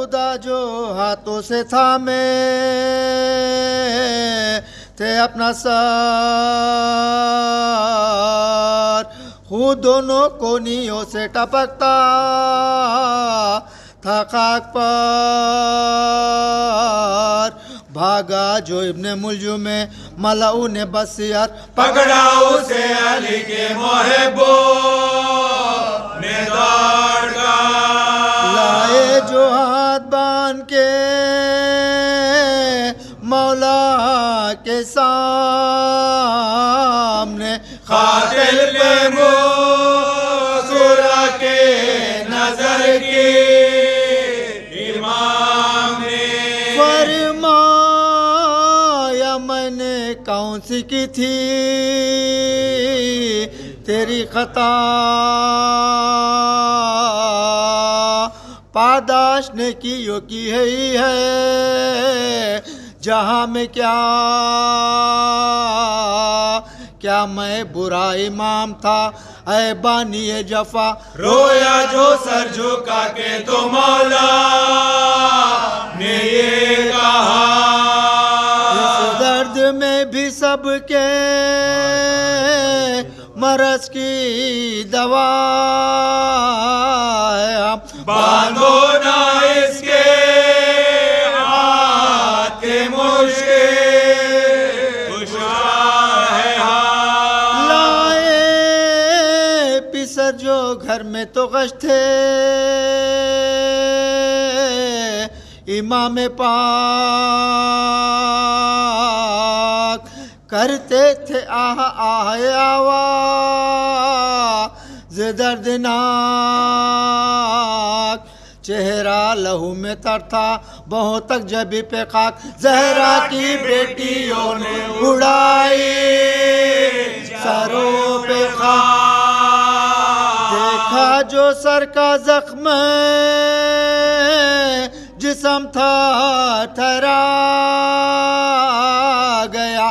خدا جو ہاتھوں سے تھامے تھے اپنا سر، خود دونوں کونیوں سے ٹپکتا تھا خاک پر، بھاگا جو ابن ملجم میں ملعو نے بصیرت پکڑا اسے علی کے محبوب نے دوڑ کر، لائے جو ہاتھ باندھ کے مولا کے سامنے، قاتل پہ مسکرا کے نظر کی امام نے، فرمایا میں نے کون سی کی تھی تیری خطا، پاداش نے کی یوں کی ہی ہے جہاں میں کیا میں برا امام تھا اے بانی جفا، رویا جو سر جھکا کے تو مولا نے یہ کہا، اس درد میں بھی سب کے مرض کی دوا ہے، ہم باندھو نہ اس کے ہاتھ کے مشکل کشا ہے ہاتھ، لائے پسر جو گھر میں تو غش تھے امام پاک، کرتے تھے آہ آہ آواز دردناک، چہرہ لہو میں تر تھا بہت تک جبی پہ خاک، زہرا کی بیٹیوں نے اڑائی سروں پہ خاک، دیکھا جو سر کا زخم جسم تھا ٹھہرا گیا،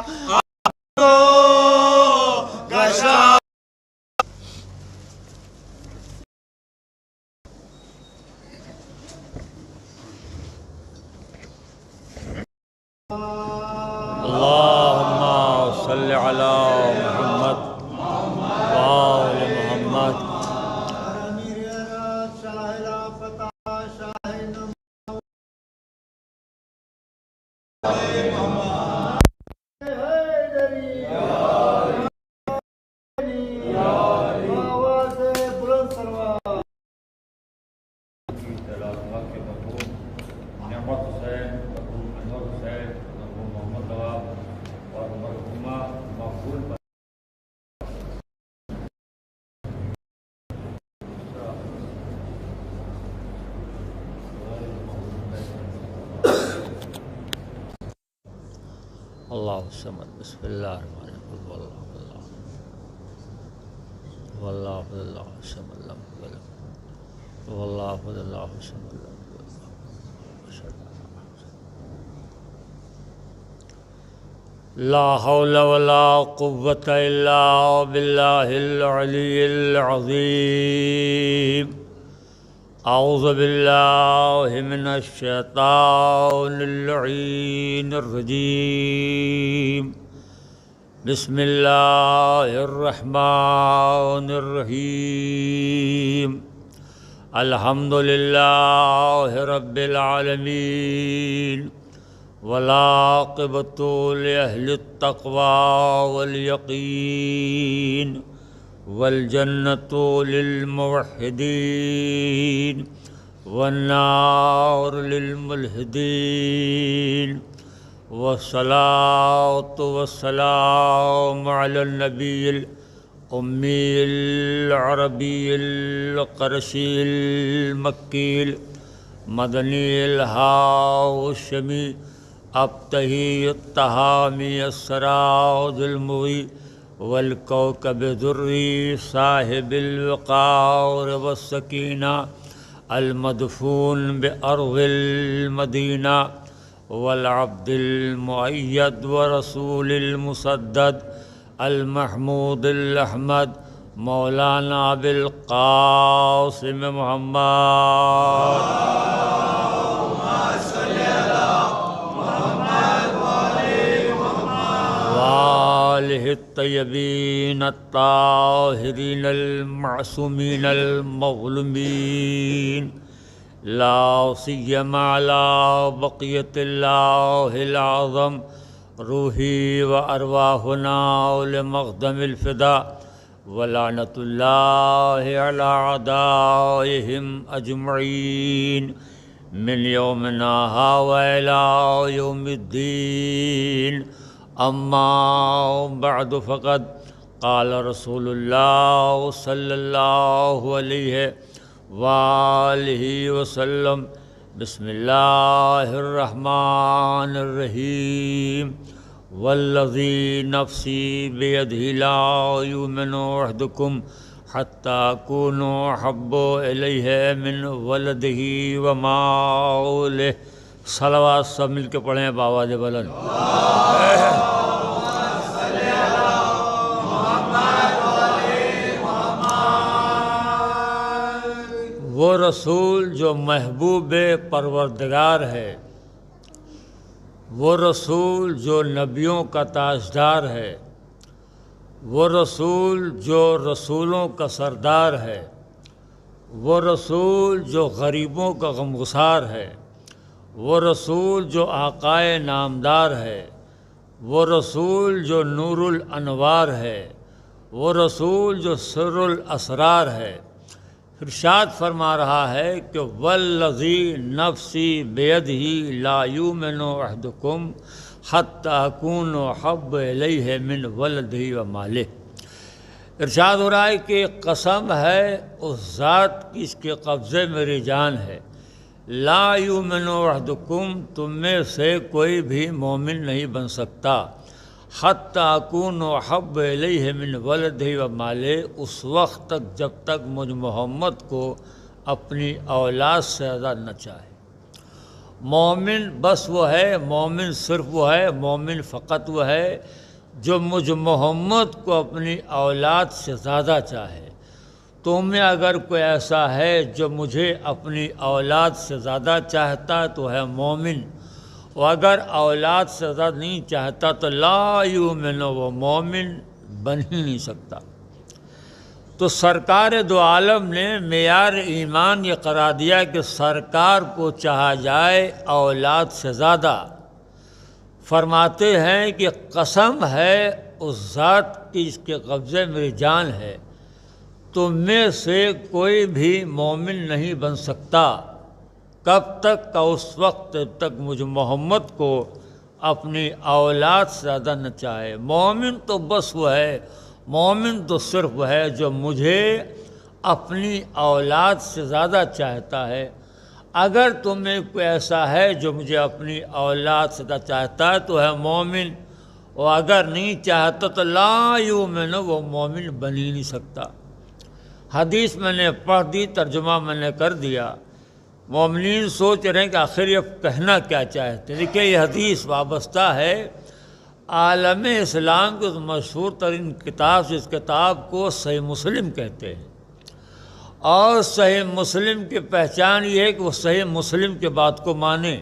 گشا اللهم صل على محمد وآل محمد، اللہ الصمد، بسم اللہ الرحمن الرحیم، واللہ احد اللہ الصمد، لم یلد ولم یولد، واللہ احد اللہ الصمد، لم یلد ولم یولد، لا حول ولا قوة الا باللہ العلی العظیم، اعوذ باللہ من الشیطان اللعین الرجیم، بسم اللہ الرحمن الرحیم، الحمد للہ رب العالمین، والعاقبۃ لأہل التقوی والیقین، والجنة للموحدين، والنار للملحدين، والصلاة والسلام على النبي الأمي العربي القرشي المكي المدني الهاشمي الطهي الطهامي السراج المضيء والكوكب الدري صاحب الوقار والسكينة المدفون بأرض المدينة، والعبد المؤيد ورسول المسدد المحمود الأحمد، مولانا أبي القاسم محمد الطیبین الطاہرین المعصومین المظلومین لا سیما علی بقیت اللہ العظم روحی و ارواحنا لمقدم الفدا ولعنت اللہ علی اعدائہم اجمعین من یومنا وإلی یوم الدین اما بعد فقد قال رسول اللہ صلی اللہ علیہ وآلہ وسلم بسم اللہ الرحمن الرحیم والذی نفسی بیدہ لا یؤمن احدکم حتی اکون احب الیہ من ولدہ ومالہ۔ صلوات سب مل کے پڑھیں بآواز بلند۔ وہ رسول جو محبوب پروردگار ہے، وہ رسول جو نبیوں کا تاجدار ہے، وہ رسول جو رسولوں کا سردار ہے، وہ رسول جو غریبوں کا غمگسار ہے، وہ رسول جو آقائے نامدار ہے، وہ رسول جو نور الانوار ہے، وہ رسول جو سر الاسرار ہے۔ ارشاد فرما رہا ہے کہ والذی نفسی بیدہ لا یؤمن احدکم حتی اکون احب الیہ من ولدہ ومالہ۔ ارشاد ہو رہا ہے کہ قسم ہے اس ذات کی اس کے قبضے میری جان ہے، لا یؤمن احدکم تم میں سے کوئی بھی مومن نہیں بن سکتا، حتی اکون احب الیہ من ولدہ ومالہ، اس وقت تک جب تک مجھ محمد کو اپنی اولاد سے زیادہ نہ چاہے۔ مومن بس وہ ہے، مومن صرف وہ ہے، مومن فقط وہ ہے جو مجھ محمد کو اپنی اولاد سے زیادہ چاہے۔ تم میں اگر کوئی ایسا ہے جو مجھے اپنی اولاد سے زیادہ چاہتا ہے تو ہے مومن، اور اگر اولاد سے زیادہ نہیں چاہتا تو لا یؤمن، وہ مومن بن ہی نہیں سکتا۔ تو سرکار دو عالم نے معیار ایمان یہ قرار دیا کہ سرکار کو چاہا جائے اولاد سے زیادہ۔ فرماتے ہیں کہ قسم ہے اس ذات کی اس کے قبضے میری جان ہے، تم میں سے کوئی بھی مومن نہیں بن سکتا کب تک کا اس وقت جب تک مجھ محمد کو اپنی اولاد سے زیادہ نہ چاہے۔ مومن تو بس وہ ہے، مومن تو صرف وہ ہے جو مجھے اپنی اولاد سے زیادہ چاہتا ہے۔ اگر تم میں کوئی ایسا ہے جو مجھے اپنی اولاد سے زیادہ چاہتا ہے تو ہے مومن، اور اگر نہیں چاہتا تو لا یؤمن، وہ مومن بن ہی نہیں سکتا۔ حدیث میں نے پڑھ دی، ترجمہ میں نے کر دیا۔ مومنین سوچ رہے ہیں کہ آخر یہ کہنا کیا چاہتے ہیں۔ دیکھیں یہ حدیث وابستہ ہے عالم اسلام کی مشہور ترین کتاب سے، اس کتاب کو صحیح مسلم کہتے ہیں، اور صحیح مسلم کی پہچان یہ ہے کہ وہ صحیح مسلم کے بات کو مانے۔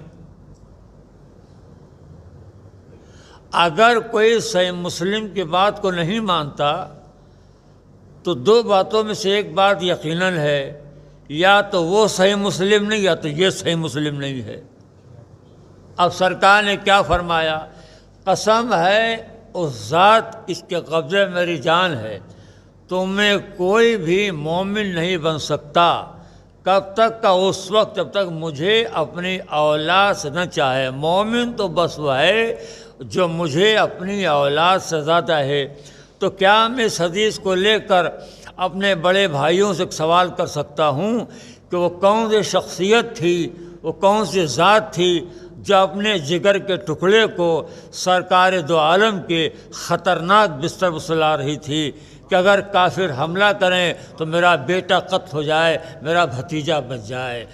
اگر کوئی صحیح مسلم کی بات کو نہیں مانتا تو دو باتوں میں سے ایک بات یقیناً ہے، یا تو وہ صحیح مسلم نہیں یا تو یہ صحیح مسلم نہیں ہے۔ اب سرکار نے کیا فرمایا؟ قسم ہے اس ذات اس کے قبضے میری جان ہے، تم میں کوئی بھی مومن نہیں بن سکتا کب تک کا اس وقت جب تک مجھے اپنی اولاد سے نہ چاہے۔ مومن تو بس وہ ہے جو مجھے اپنی اولاد سے زیادہ ہے۔ تو کیا میں اس حدیث کو لے کر اپنے بڑے بھائیوں سے سوال کر سکتا ہوں کہ وہ کون سی شخصیت تھی، وہ کون سی ذات تھی جو اپنے جگر کے ٹکڑے کو سرکار دو عالم کے خطرناک بستر پر سلا رہی تھی کہ اگر کافر حملہ کریں تو میرا بیٹا قتل ہو جائے، میرا بھتیجا بچ جائے۔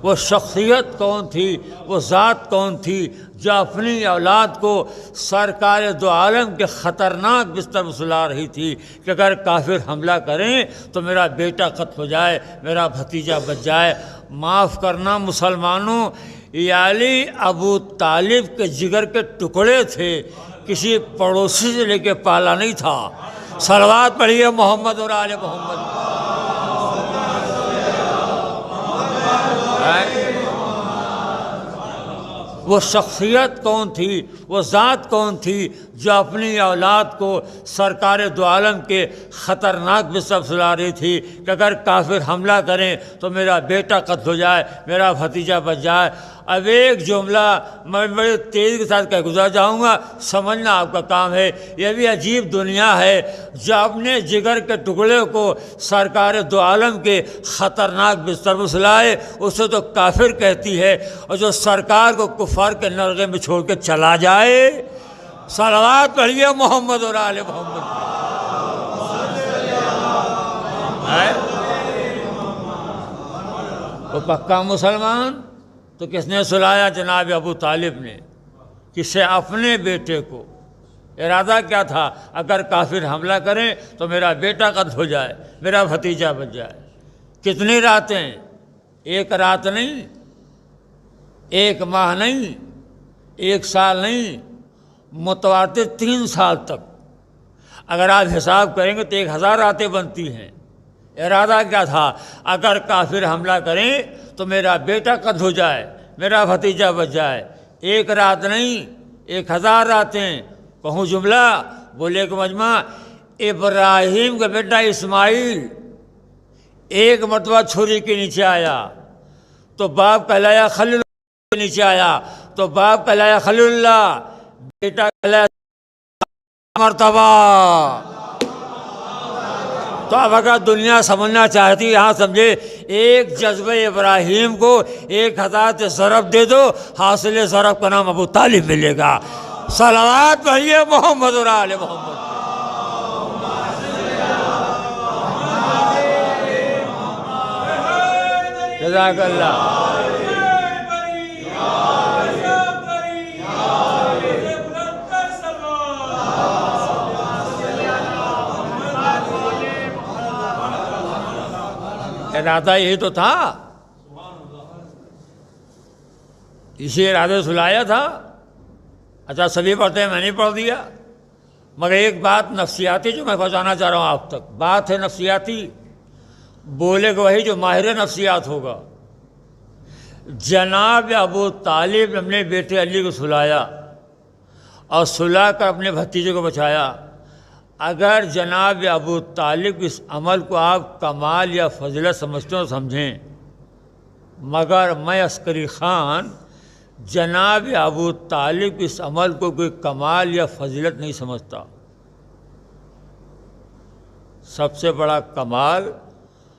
وہ شخصیت کون تھی، وہ ذات کون تھی جو اپنی اولاد کو سرکار دو عالم کے خطرناک بستر پر سلا رہی تھی کہ اگر کافر حملہ کریں تو میرا بیٹا قتل ہو جائے، میرا بھتیجا بچ جائے۔ معاف کرنا مسلمانوں، یہ علی ابو طالب کے جگر کے ٹکڑے تھے کہ کسی پڑوسی سے لے کے پالا نہیں تھا۔ صلوات پڑھیے محمد اور آل محمد۔ وہ شخصیت کون تھی، وہ ذات کون تھی جو اپنی اولاد کو سرکار دو عالم کے خطرناک میں سب سلا رہی تھی کہ اگر کافر حملہ کریں تو میرا بیٹا قتل ہو جائے، میرا بھتیجا بچ جائے۔ اب ایک جملہ میں بڑی تیزی کے ساتھ کہہ گزار جاؤں گا، سمجھنا آپ کا کام ہے۔ یہ بھی عجیب دنیا ہے جو اپنے جگر کے ٹکڑے کو سرکار دو عالم کے خطرناک بستر پر سلائے، اسے تو کافر کہتی ہے، اور جو سرکار کو کفار کے نرغے میں چھوڑ کے چلا جائے۔ صلوات پڑھیے محمد اور آل محمد۔ وہ پکا مسلمان تو کس نے سلایا؟ جناب ابو طالب نے۔ کسے؟ اپنے بیٹے کو۔ ارادہ کیا تھا؟ اگر کافر حملہ کریں تو میرا بیٹا قتل ہو جائے، میرا بھتیجا بچ جائے۔ کتنی راتیں؟ ایک رات نہیں، ایک ماہ نہیں، ایک سال نہیں، متواتر 3 سال تک۔ اگر آپ حساب کریں گے تو 1000 راتیں بنتی ہیں۔ ارادہ کیا تھا؟ اگر کافر حملہ کریں تو میرا بیٹا قتل ہو جائے، میرا بھتیجا بچ جائے۔ ایک رات نہیں، 1000 راتیں۔ کہوں جملہ؟ بولے کہ مجمع ابراہیم کا بیٹا اسماعیل ایک مرتبہ چھری کے نیچے آیا تو باپ کہلایا خلیل اللہ، کے نیچے آیا تو باپ کہلایا خلیل اللہ، بیٹا کہلایا مرتبہ۔ تو اب اگر دنیا سمجھنا چاہتی ہے، یہاں سمجھے، ایک جذبہ ابراہیم کو 1000 سے ضرب دے دو، حاصل ضرب کا نام ابو طالب ملے گا۔ صلوات پڑھیے محمد اور آل محمد۔ جزاک اللہ۔ ارادہ یہی تو تھا، اسی ارادے سلایا تھا۔ اچھا سبھی پڑھتے ہیں، میں نہیں پڑھ دیا، مگر ایک بات نفسیاتی جو میں پہنچانا چاہ رہا ہوں آپ تک، بات ہے نفسیاتی، بولے گا وہی جو ماہر نفسیات ہوگا۔ جناب ابو طالب نے اپنے بیٹے علی کو سلایا اور سلا کر اپنے بھتیجے کو بچایا۔ اگر جناب ابو طالب اس عمل کو آپ کمال یا فضیلت سمجھتے ہو سمجھیں، مگر میں عسکری خان جناب ابو طالب اس عمل کو کوئی کمال یا فضیلت نہیں سمجھتا۔ سب سے بڑا کمال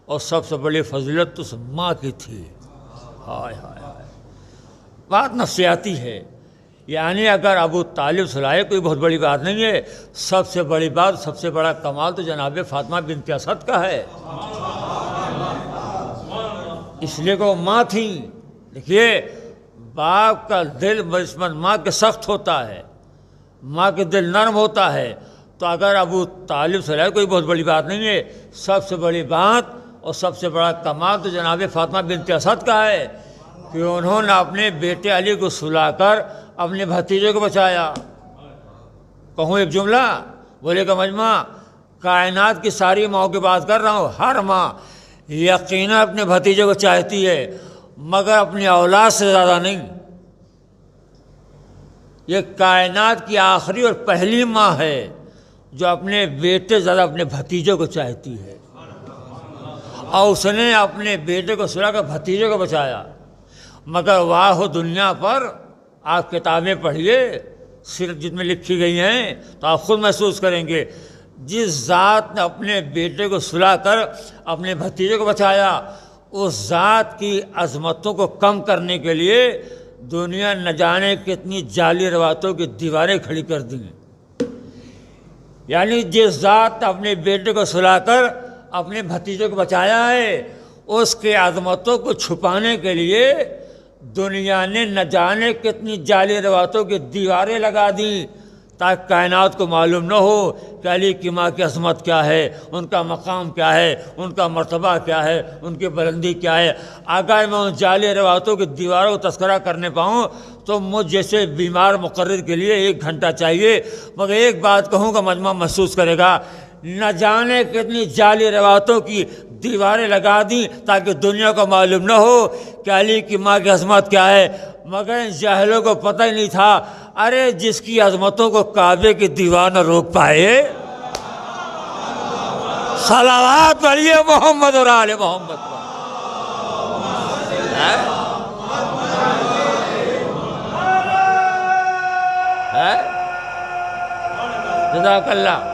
اور سب سے بڑی فضیلت تو اس ماں کی تھی۔ ہائے ہائے ہائے، بات نفسیاتی ہے۔ یعنی اگر ابو طالب سلائے کوئی بہت بڑی بات نہیں ہے، سب سے بڑی بات، سب سے بڑا کمال تو جناب فاطمہ بنت اسد کا ہے، اس لیے کہ وہ ماں تھیں۔ دیکھیے باپ کا دل بنسبت ماں کے سخت ہوتا ہے، ماں کے دل نرم ہوتا ہے، تو اگر ابو طالب سلائے کوئی بہت بڑی بات نہیں ہے، سب سے بڑی بات اور سب سے بڑا کمال تو جناب فاطمہ بنت اسد کا ہے کہ انہوں نے اپنے بیٹے علی کو سلا کر اپنے بھتیجے کو بچایا۔ کہوں ایک جملہ؟ بولے کہ مجمع کائنات کی ساری ماؤں کی بات کر رہا ہوں، ہر ماں یقیناً اپنے بھتیجے کو چاہتی ہے، مگر اپنی اولاد سے زیادہ نہیں۔ یہ کائنات کی آخری اور پہلی ماں ہے جو اپنے بیٹے سے زیادہ اپنے بھتیجے کو چاہتی ہے، اور اس نے اپنے بیٹے کو سلا کر بھتیجے کو بچایا۔ مگر واہ ہو دنیا پر، آپ کتابیں پڑھیے صرف جن میں لکھی گئی ہیں تو آپ خود محسوس کریں گے، جس ذات نے اپنے بیٹے کو سلا کر اپنے بھتیجے کو بچایا، اس ذات کی عظمتوں کو کم کرنے کے لیے دنیا نہ جانے کتنی جعلی روایتوں کی دیواریں کھڑی کر دیں۔ یعنی جس ذات نے اپنے بیٹے کو سلا کر اپنے بھتیجے کو بچایا ہے، اس کے عظمتوں کو چھپانے کے لیے دنیا نے نہ جانے کتنی جعلی روایتوں کی دیواریں لگا دیں تاکہ کائنات کو معلوم نہ ہو کہ علی کی ماں کی عظمت کیا ہے، ان کا مقام کیا ہے، ان کا مرتبہ کیا ہے، ان کی بلندی کیا ہے۔ اگر میں ان جعلی روایتوں کی دیواروں کو تذکرہ کرنے پاؤں تو مجھ جیسے بیمار مقرر کے لیے 1 گھنٹہ چاہیے، مگر ایک بات کہوں گا مجمع محسوس کرے گا، نہ جانے کتنی جعلی روایتوں کی دیواریں لگا دیں تاکہ دنیا کو معلوم نہ ہو کہ علی کی ماں کی عظمت کیا ہے، مگر ان جاہلوں کو پتہ ہی نہیں تھا۔ ارے جس کی عظمتوں کو کعبے کی دیوار نہ روک پائے، صلوات علی محمد اور آل محمد پر۔ جزاک اللہ۔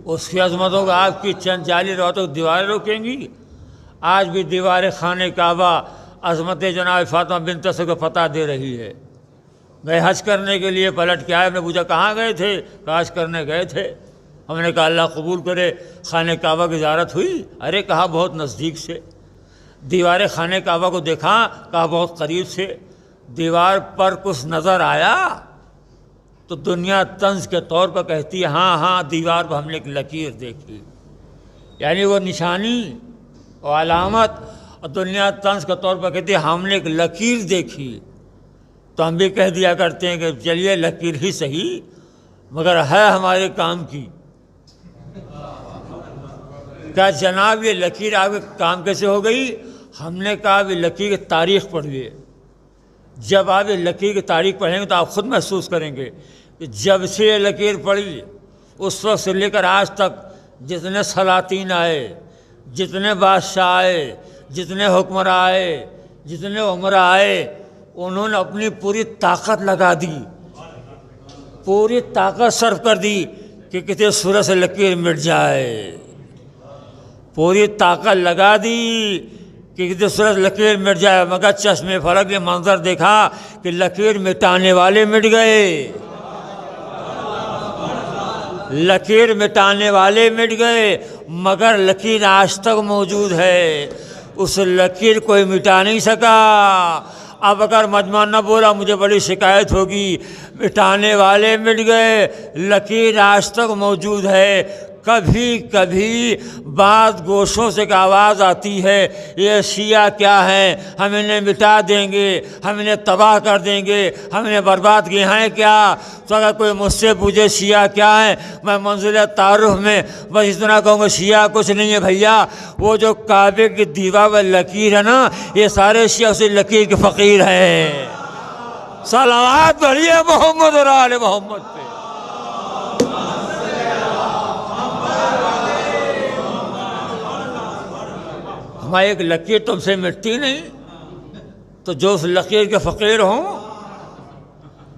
اس کی عظمتوں کو آپ کی چند جعلی روایتوں کی دیواریں روکیں گی؟ آج بھی دیوار خانہ کعبہ عظمت جناب فاطمہ بنت اسد کو فتح دے رہی ہے۔ گئے حج کرنے کے لیے، پلٹ کے آئے، ہم نے پوچھا کہاں گئے تھے؟ کہا حج کرنے گئے تھے۔ ہم نے کہا اللہ قبول کرے، خانہ کعبہ کی زیارت ہوئی؟ ارے کہا بہت نزدیک سے۔ دیوار خانہ کعبہ کو دیکھا؟ کہا بہت قریب سے۔ دیوار پر کچھ نظر آیا تو دنیا طنز کے طور پر کہتی ہے ہاں ہاں دیوار پر ہم نے ایک لکیر دیکھی، یعنی وہ نشانی اور علامت، اور دنیا طنز کے طور پر کہتی ہے ہم نے ایک لکیر دیکھی۔ تو ہم بھی کہہ دیا کرتے ہیں کہ چلیے لکیر ہی صحیح، مگر ہے ہمارے کام کی۔ کہا جناب یہ لکیر آپ کے کام کیسے ہو گئی؟ ہم نے کہا یہ لکیر کی تاریخ پڑھیے۔ جب آپ یہ لکیر کی تاریخ پڑھیں گے تو آپ خود محسوس کریں گے کہ جب سے یہ لکیر پڑھی اس وقت سے لے کر آج تک جتنے سلاطین آئے، جتنے بادشاہ آئے، جتنے حکمراں آئے، جتنے عمرا آئے، انہوں نے اپنی پوری طاقت لگا دی، پوری طاقت صرف کر دی کہ کسی صورت سے لکیر مٹ جائے، پوری طاقت لگا دی کہ کسی صورت لکیر مٹ جائے، مگر چشم فلک نے منظر دیکھا کہ لکیر مٹانے والے مٹ گئے، لکیر مٹانے والے مٹ گئے، مگر لکیر آج تک موجود ہے، اس لکیر کوئی مٹا نہیں سکا۔ اب اگر مجمع نہ بولا مجھے بڑی شکایت ہوگی، مٹانے والے مٹ گئے، لکیر آج تک موجود ہے۔ کبھی کبھی بعض گوشوں سے ایک آواز آتی ہے یہ شیعہ کیا ہیں، ہم انہیں مٹا دیں گے، ہم انہیں تباہ کر دیں گے، ہم انہیں برباد کیے ہیں کیا؟ تو اگر کوئی مجھ سے پوچھے شیعہ کیا ہیں، میں منزل تعارف میں بس اتنا کہوں گا شیعہ کچھ نہیں ہے بھیا، وہ جو کعبے کی دیوار پر لکیر ہے نا، یہ سارے شیعہ اسی لکیر کے فقیر ہیں۔ صلوات پڑھیے محمد اور آل محمد پہ۔ ہماری ایک لکیر تم سے مٹتی نہیں، تو جو اس لکیر کے فقیر ہوں،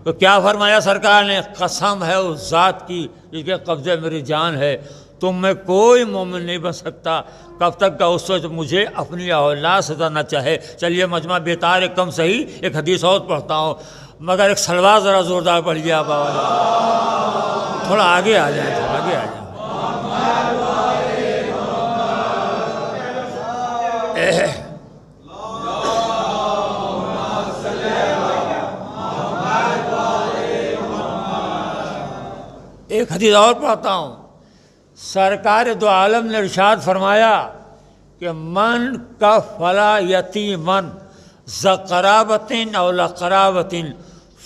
تو کیا فرمایا سرکار نے؟ قسم ہے اس ذات کی جس کے قبضے میری جان ہے، تم میں کوئی مومن نہیں بن سکتا کب تک کا اس وقت مجھے اپنی اولاد سزا نہ چاہے۔ چلیے مجمع بیتار ایک کم صحیح، ایک حدیث اور پڑھتا ہوں، مگر ایک سلوات ذرا زوردار پڑھیے آپ آواز، تھوڑا آگے آ جائیں، تھوڑا آگے آ جائیں۔ ایک حدیث اور پڑھتا ہوں، سرکار دو عالم نے ارشاد فرمایا کہ من کفلا یتیمن ذا قرابۃ او لقرابۃ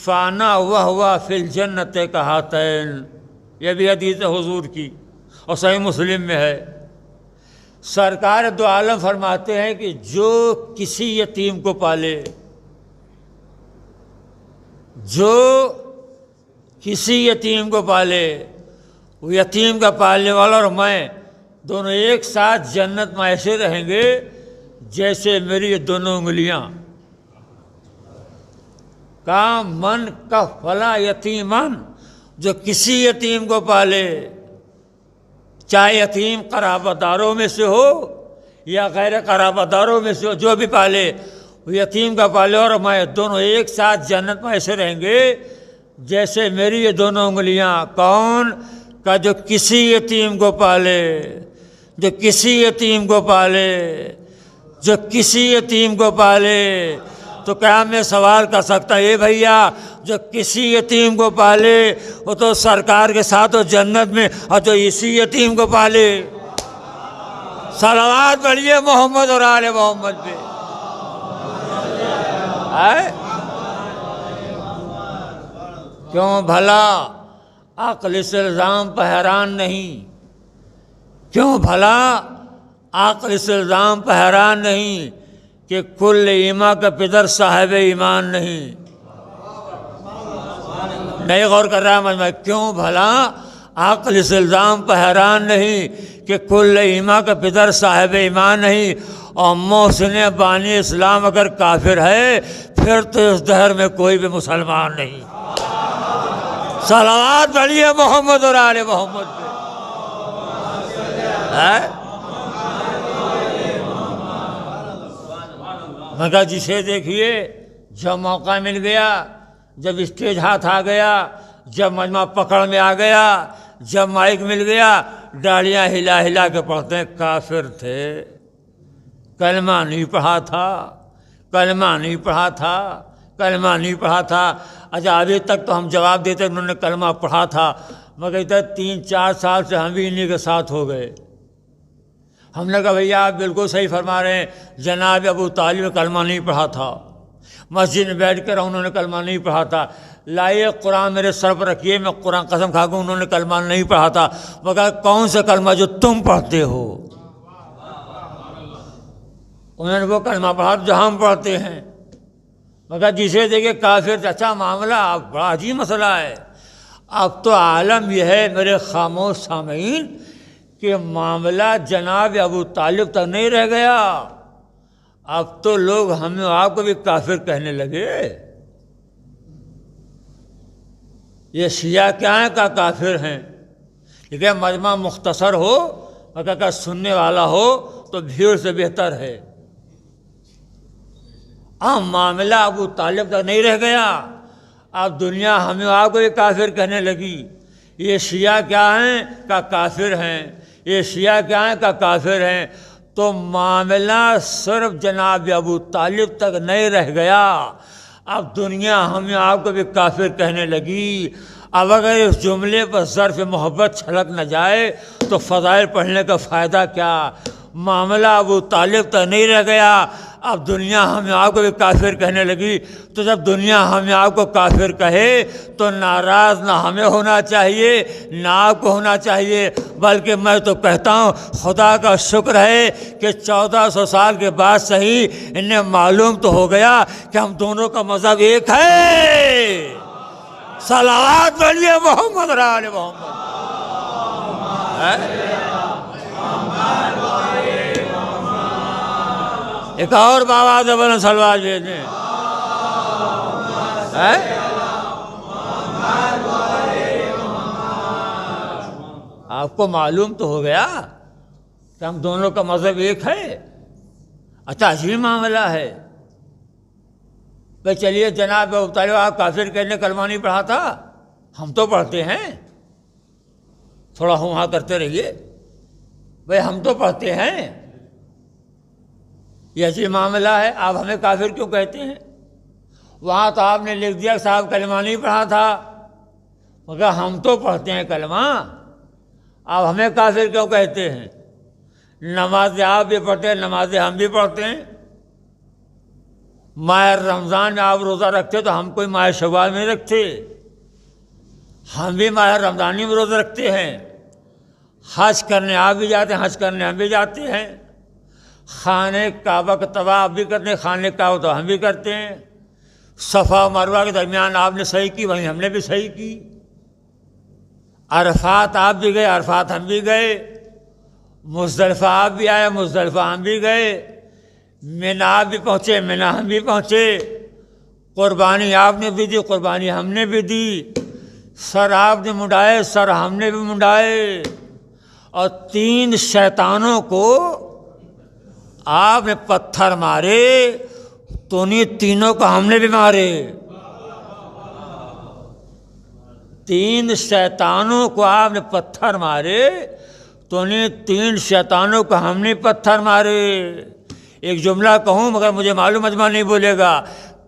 فانا وہو فی الجنۃ کہاتین، یہ بھی حدیث حضور کی اور صحیح مسلم میں ہے۔ سرکار دو عالم فرماتے ہیں کہ جو کسی یتیم کو پالے، جو کسی یتیم کو پالے، وہ یتیم کا پالنے والا اور میں دونوں ایک ساتھ جنت میں ایسے رہیں گے جیسے میری یہ دونوں انگلیاں۔ کہا من کفلا یتیمن، جو کسی یتیم کو پالے، چاہے یتیم قرابت داروں میں سے ہو یا غیر قرابت داروں میں سے ہو، جو بھی پالے، وہ یتیم کا پالے اور میں دونوں ایک ساتھ جنت میں ایسے رہیں گے جیسے میری یہ دونوں انگلیاں۔ کون؟ کہ جو کسی یتیم کو پالے، جو کسی یتیم کو پالے، جو کسی یتیم کو پالے، تو کیا میں سوال کر سکتا یہ بھیا جو کسی یتیم کو پالے وہ تو سرکار کے ساتھ ہو جنت میں، اور جو اسی یتیم کو پالے، صلوات پڑھیے محمد اور آل محمد پہ۔ کیوں بھلا عقل اس الزام پہ حیران نہیں؟ کیوں بھلا عقل اس الزام پہ حیران نہیں کہ کل ایما کا پدر صاحب ایمان نہیں؟ نہیں غور کر رہا مجمع، کیوں بھلا عقل اس الزام پہ حیران نہیں کہ کل ایما کا پدر صاحب ایمان نہیں؟ اور محسن بانی اسلام اگر کافر ہے پھر تو اس دہر میں کوئی بھی مسلمان نہیں۔ صلوات پڑھیے محمد اور آل محمد پہ۔ مگر جسے دیکھیے جب موقع مل گیا، جب اسٹیج ہاتھ آ گیا، جب مجمع پکڑ میں آ گیا، جب مائک مل گیا، ڈاڑیاں ہلا ہلا کے پڑھتے ہیں کافر تھے، کلمہ نہیں پڑھا تھا، کلمہ نہیں پڑھا تھا، کلمہ نہیں پڑھا تھا۔ اچھا ابھی تک تو ہم جواب دیتے انہوں نے کلمہ پڑھا تھا، مگر ادھر 3-4 سال سے ہم بھی انہی کے ساتھ ہو گئے۔ ہم نے کہا بھیا آپ بالکل صحیح فرما رہے ہیں، جناب ابو طالب نے کلمہ نہیں پڑھا تھا، مسجد میں بیٹھ کر انہوں نے کلمہ نہیں پڑھا تھا، لائیے قرآن میرے سر پر رکھیے، میں قرآن قسم کھا کے انہوں نے کلمہ نہیں پڑھا تھا، مگر کون سا کلمہ جو تم پڑھتے ہو؟ انہوں نے وہ کلمہ پڑھا جو ہم پڑھتے ہیں، مگر جسے دیکھے کافر۔ اچھا معاملہ اب بڑا عجیب مسئلہ ہے، اب تو عالم یہ ہے میرے خاموش سامعین کہ معاملہ جناب ابو طالب تک نہیں رہ گیا، اب تو لوگ ہمیں آپ کو بھی کافر کہنے لگے۔ یہ شیعہ کیا ہیں کا کافر ہیں، ٹھیک ہے مجمع مختصر ہو مگر سننے والا ہو تو بھیڑ سے بہتر ہے۔ اب معاملہ ابو طالب تک نہیں رہ گیا، اب دنیا ہمیں آپ کو بھی کافر کہنے لگی۔ یہ شیعہ کیا ہیں کا کافر ہیں، یہ شیعہ کیا ہیں کا کافر ہیں، تو معاملہ صرف جناب ابو طالب تک نہیں رہ گیا، اب دنیا ہمیں آپ کو بھی کافر کہنے لگی۔ اب اگر اس جملے پر ظرف محبت چھلک نہ جائے تو فضائل پڑھنے کا فائدہ کیا؟ معاملہ ابو طالب تک نہیں رہ گیا، اب دنیا ہمیں آپ کو بھی کافر کہنے لگی۔ تو جب دنیا ہمیں آپ کو کافر کہے تو ناراض نہ ہمیں ہونا چاہیے نہ آپ کو ہونا چاہیے، بلکہ میں تو کہتا ہوں خدا کا شکر ہے کہ 1400 سال کے بعد صحیح انہیں معلوم تو ہو گیا کہ ہم دونوں کا مذہب ایک ہے۔ صلوات پڑھیے محمد اور آل محمد۔ ایک اور بابا زبان سلوات بھیجیں۔ آپ کو معلوم تو ہو گیا کہ ہم دونوں کا مذہب ایک ہے۔ اچھا عجیب معاملہ ہے بھائی، چلیے جناب ابو طالب آپ کافر کہنے کلمہ نہیں پڑھا تھا، ہم تو پڑھتے ہیں، تھوڑا ہوں ہاں کرتے رہیے بھائی، ہم تو پڑھتے ہیں۔ یہ عجیب معاملہ ہے، آپ ہمیں کافر کیوں کہتے ہیں؟ وہاں تو آپ نے لکھ دیا کہ صاحب کلمہ نہیں پڑھا تھا، مگر ہم تو پڑھتے ہیں کلمہ، آپ ہمیں کافر کیوں کہتے ہیں؟ نماز آپ بھی پڑھتے ہیں، نمازیں ہم بھی پڑھتے ہیں۔ ماہ رمضان میں آپ روزہ رکھتے تو ہم کوئی ماہ شوال میں رکھتے، ہم بھی ماہ رمضانی میں روزہ رکھتے ہیں۔ حج کرنے آپ بھی جاتے ہیں، حج کرنے ہم بھی جاتے ہیں۔ خانہ کعبہ کا طواف بھی کرتے ہیں، خانہ کعبہ تو ہم بھی کرتے ہیں۔ صفا و مروہ کے درمیان آپ نے صحیح کی، وہیں ہم نے بھی صحیح کی۔ عرفات آپ بھی گئے، عرفات ہم بھی گئے۔ مزدلفہ آپ بھی آئے، مزدلفہ ہم بھی گئے۔ منی آپ بھی پہنچے، منی ہم بھی پہنچے۔ قربانی آپ نے بھی دی، قربانی ہم نے بھی دی۔ سر آپ نے منڈائے، سر ہم نے بھی منڈائے۔ اور 3 شیطانوں کو آپ نے پتھر مارے تو انہیں تینوں کو ہم نے بھی مارے۔ 3 شیطانوں کو آپ نے پتھر مارے تو انہیں 3 شیطانوں کو ہم نے پتھر مارے۔ ایک جملہ کہوں مگر مجھے معلوم مجمع نہیں بولے گا،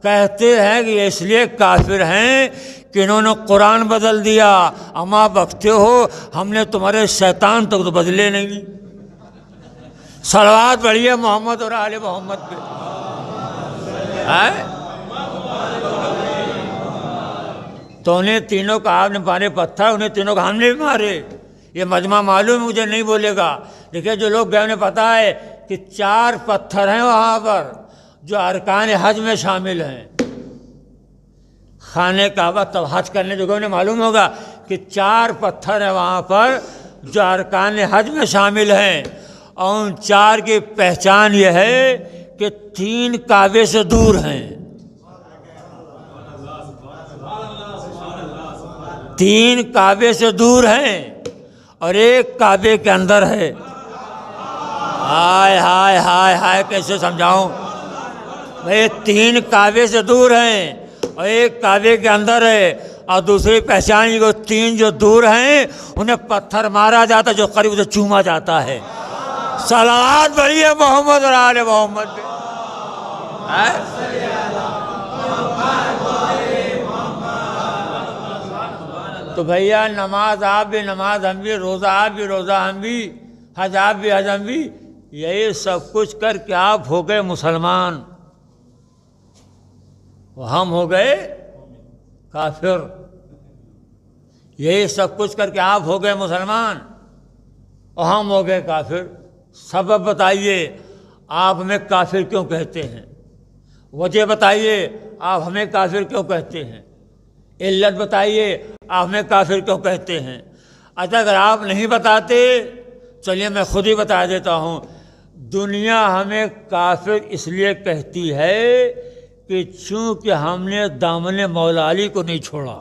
کہتے ہیں کہ اس لیے کافر ہیں کہ انہوں نے قرآن بدل دیا، اما بکتے ہو ہم نے تمہارے شیطان تک تو بدلے نہیں۔ صلوات پڑھیے محمد اور آل محمد پہ۔ تو انہیں تینوں کو آپ نے مارے پتھر، انہیں تینوں کو ہم نے بھی مارے۔ یہ مجمع معلوم مجھے نہیں بولے گا، دیکھیے جو لوگ گئے انہیں پتہ ہے کہ 4 پتھر ہیں وہاں پر جو ارکان حج میں شامل ہیں۔ خانہ کعبہ تب حج کرنے جو گئے انہیں معلوم ہوگا کہ 4 پتھر ہیں وہاں پر جو ارکان حج میں شامل ہیں، اور ان 4 کی پہچان یہ ہے کہ 3 کعبے سے دور ہیں، 3 کعبے سے دور ہیں اور 1 کعبے کے اندر ہے۔ ہائے ہائے ہائے ہائے کیسے سمجھاؤں بھائی، 3 کعبے سے دور ہیں اور 1 کعبے کے اندر ہے، اور دوسری پہچان یہ 3 جو دور ہیں انہیں پتھر مارا جاتا جو قریب سے چوما جاتا ہے۔ صلوات پڑھیے محمد اور آل محمد پہ۔ تو بھیا نماز آپ بھی نماز ہم بھی، روزہ آپ بھی روزہ ہم بھی، حج آپ بھی حج ہم بھی، یہی سب کچھ کر کے آپ ہو گئے مسلمان، ہم ہو گئے کافر۔ یہی سب کچھ کر کے آپ ہو گئے مسلمان اور ہم ہو گئے کافر۔ سبب بتائیے آپ ہمیں کافر کیوں کہتے ہیں؟ وجہ بتائیے آپ ہمیں کافر کیوں کہتے ہیں؟ علت بتائیے آپ ہمیں کافر کیوں کہتے ہیں؟ اچھا اگر آپ نہیں بتاتے چلیے میں خود ہی بتا دیتا ہوں۔ دنیا ہمیں کافر اس لیے کہتی ہے کہ چونکہ ہم نے دامن مولا علی کو نہیں چھوڑا۔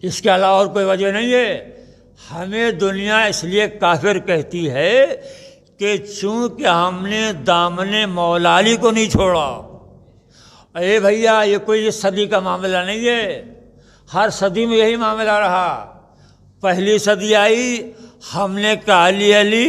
اس کے علاوہ اور کوئی وجہ نہیں ہے۔ ہمیں دنیا اس لیے کافر کہتی ہے کہ چونکہ ہم نے دامن مولا علی کو نہیں چھوڑا۔ اے بھیا یہ کوئی صدی کا معاملہ نہیں ہے، ہر صدی میں یہی معاملہ رہا۔ پہلی صدی آئی، ہم نے کہا علی علی،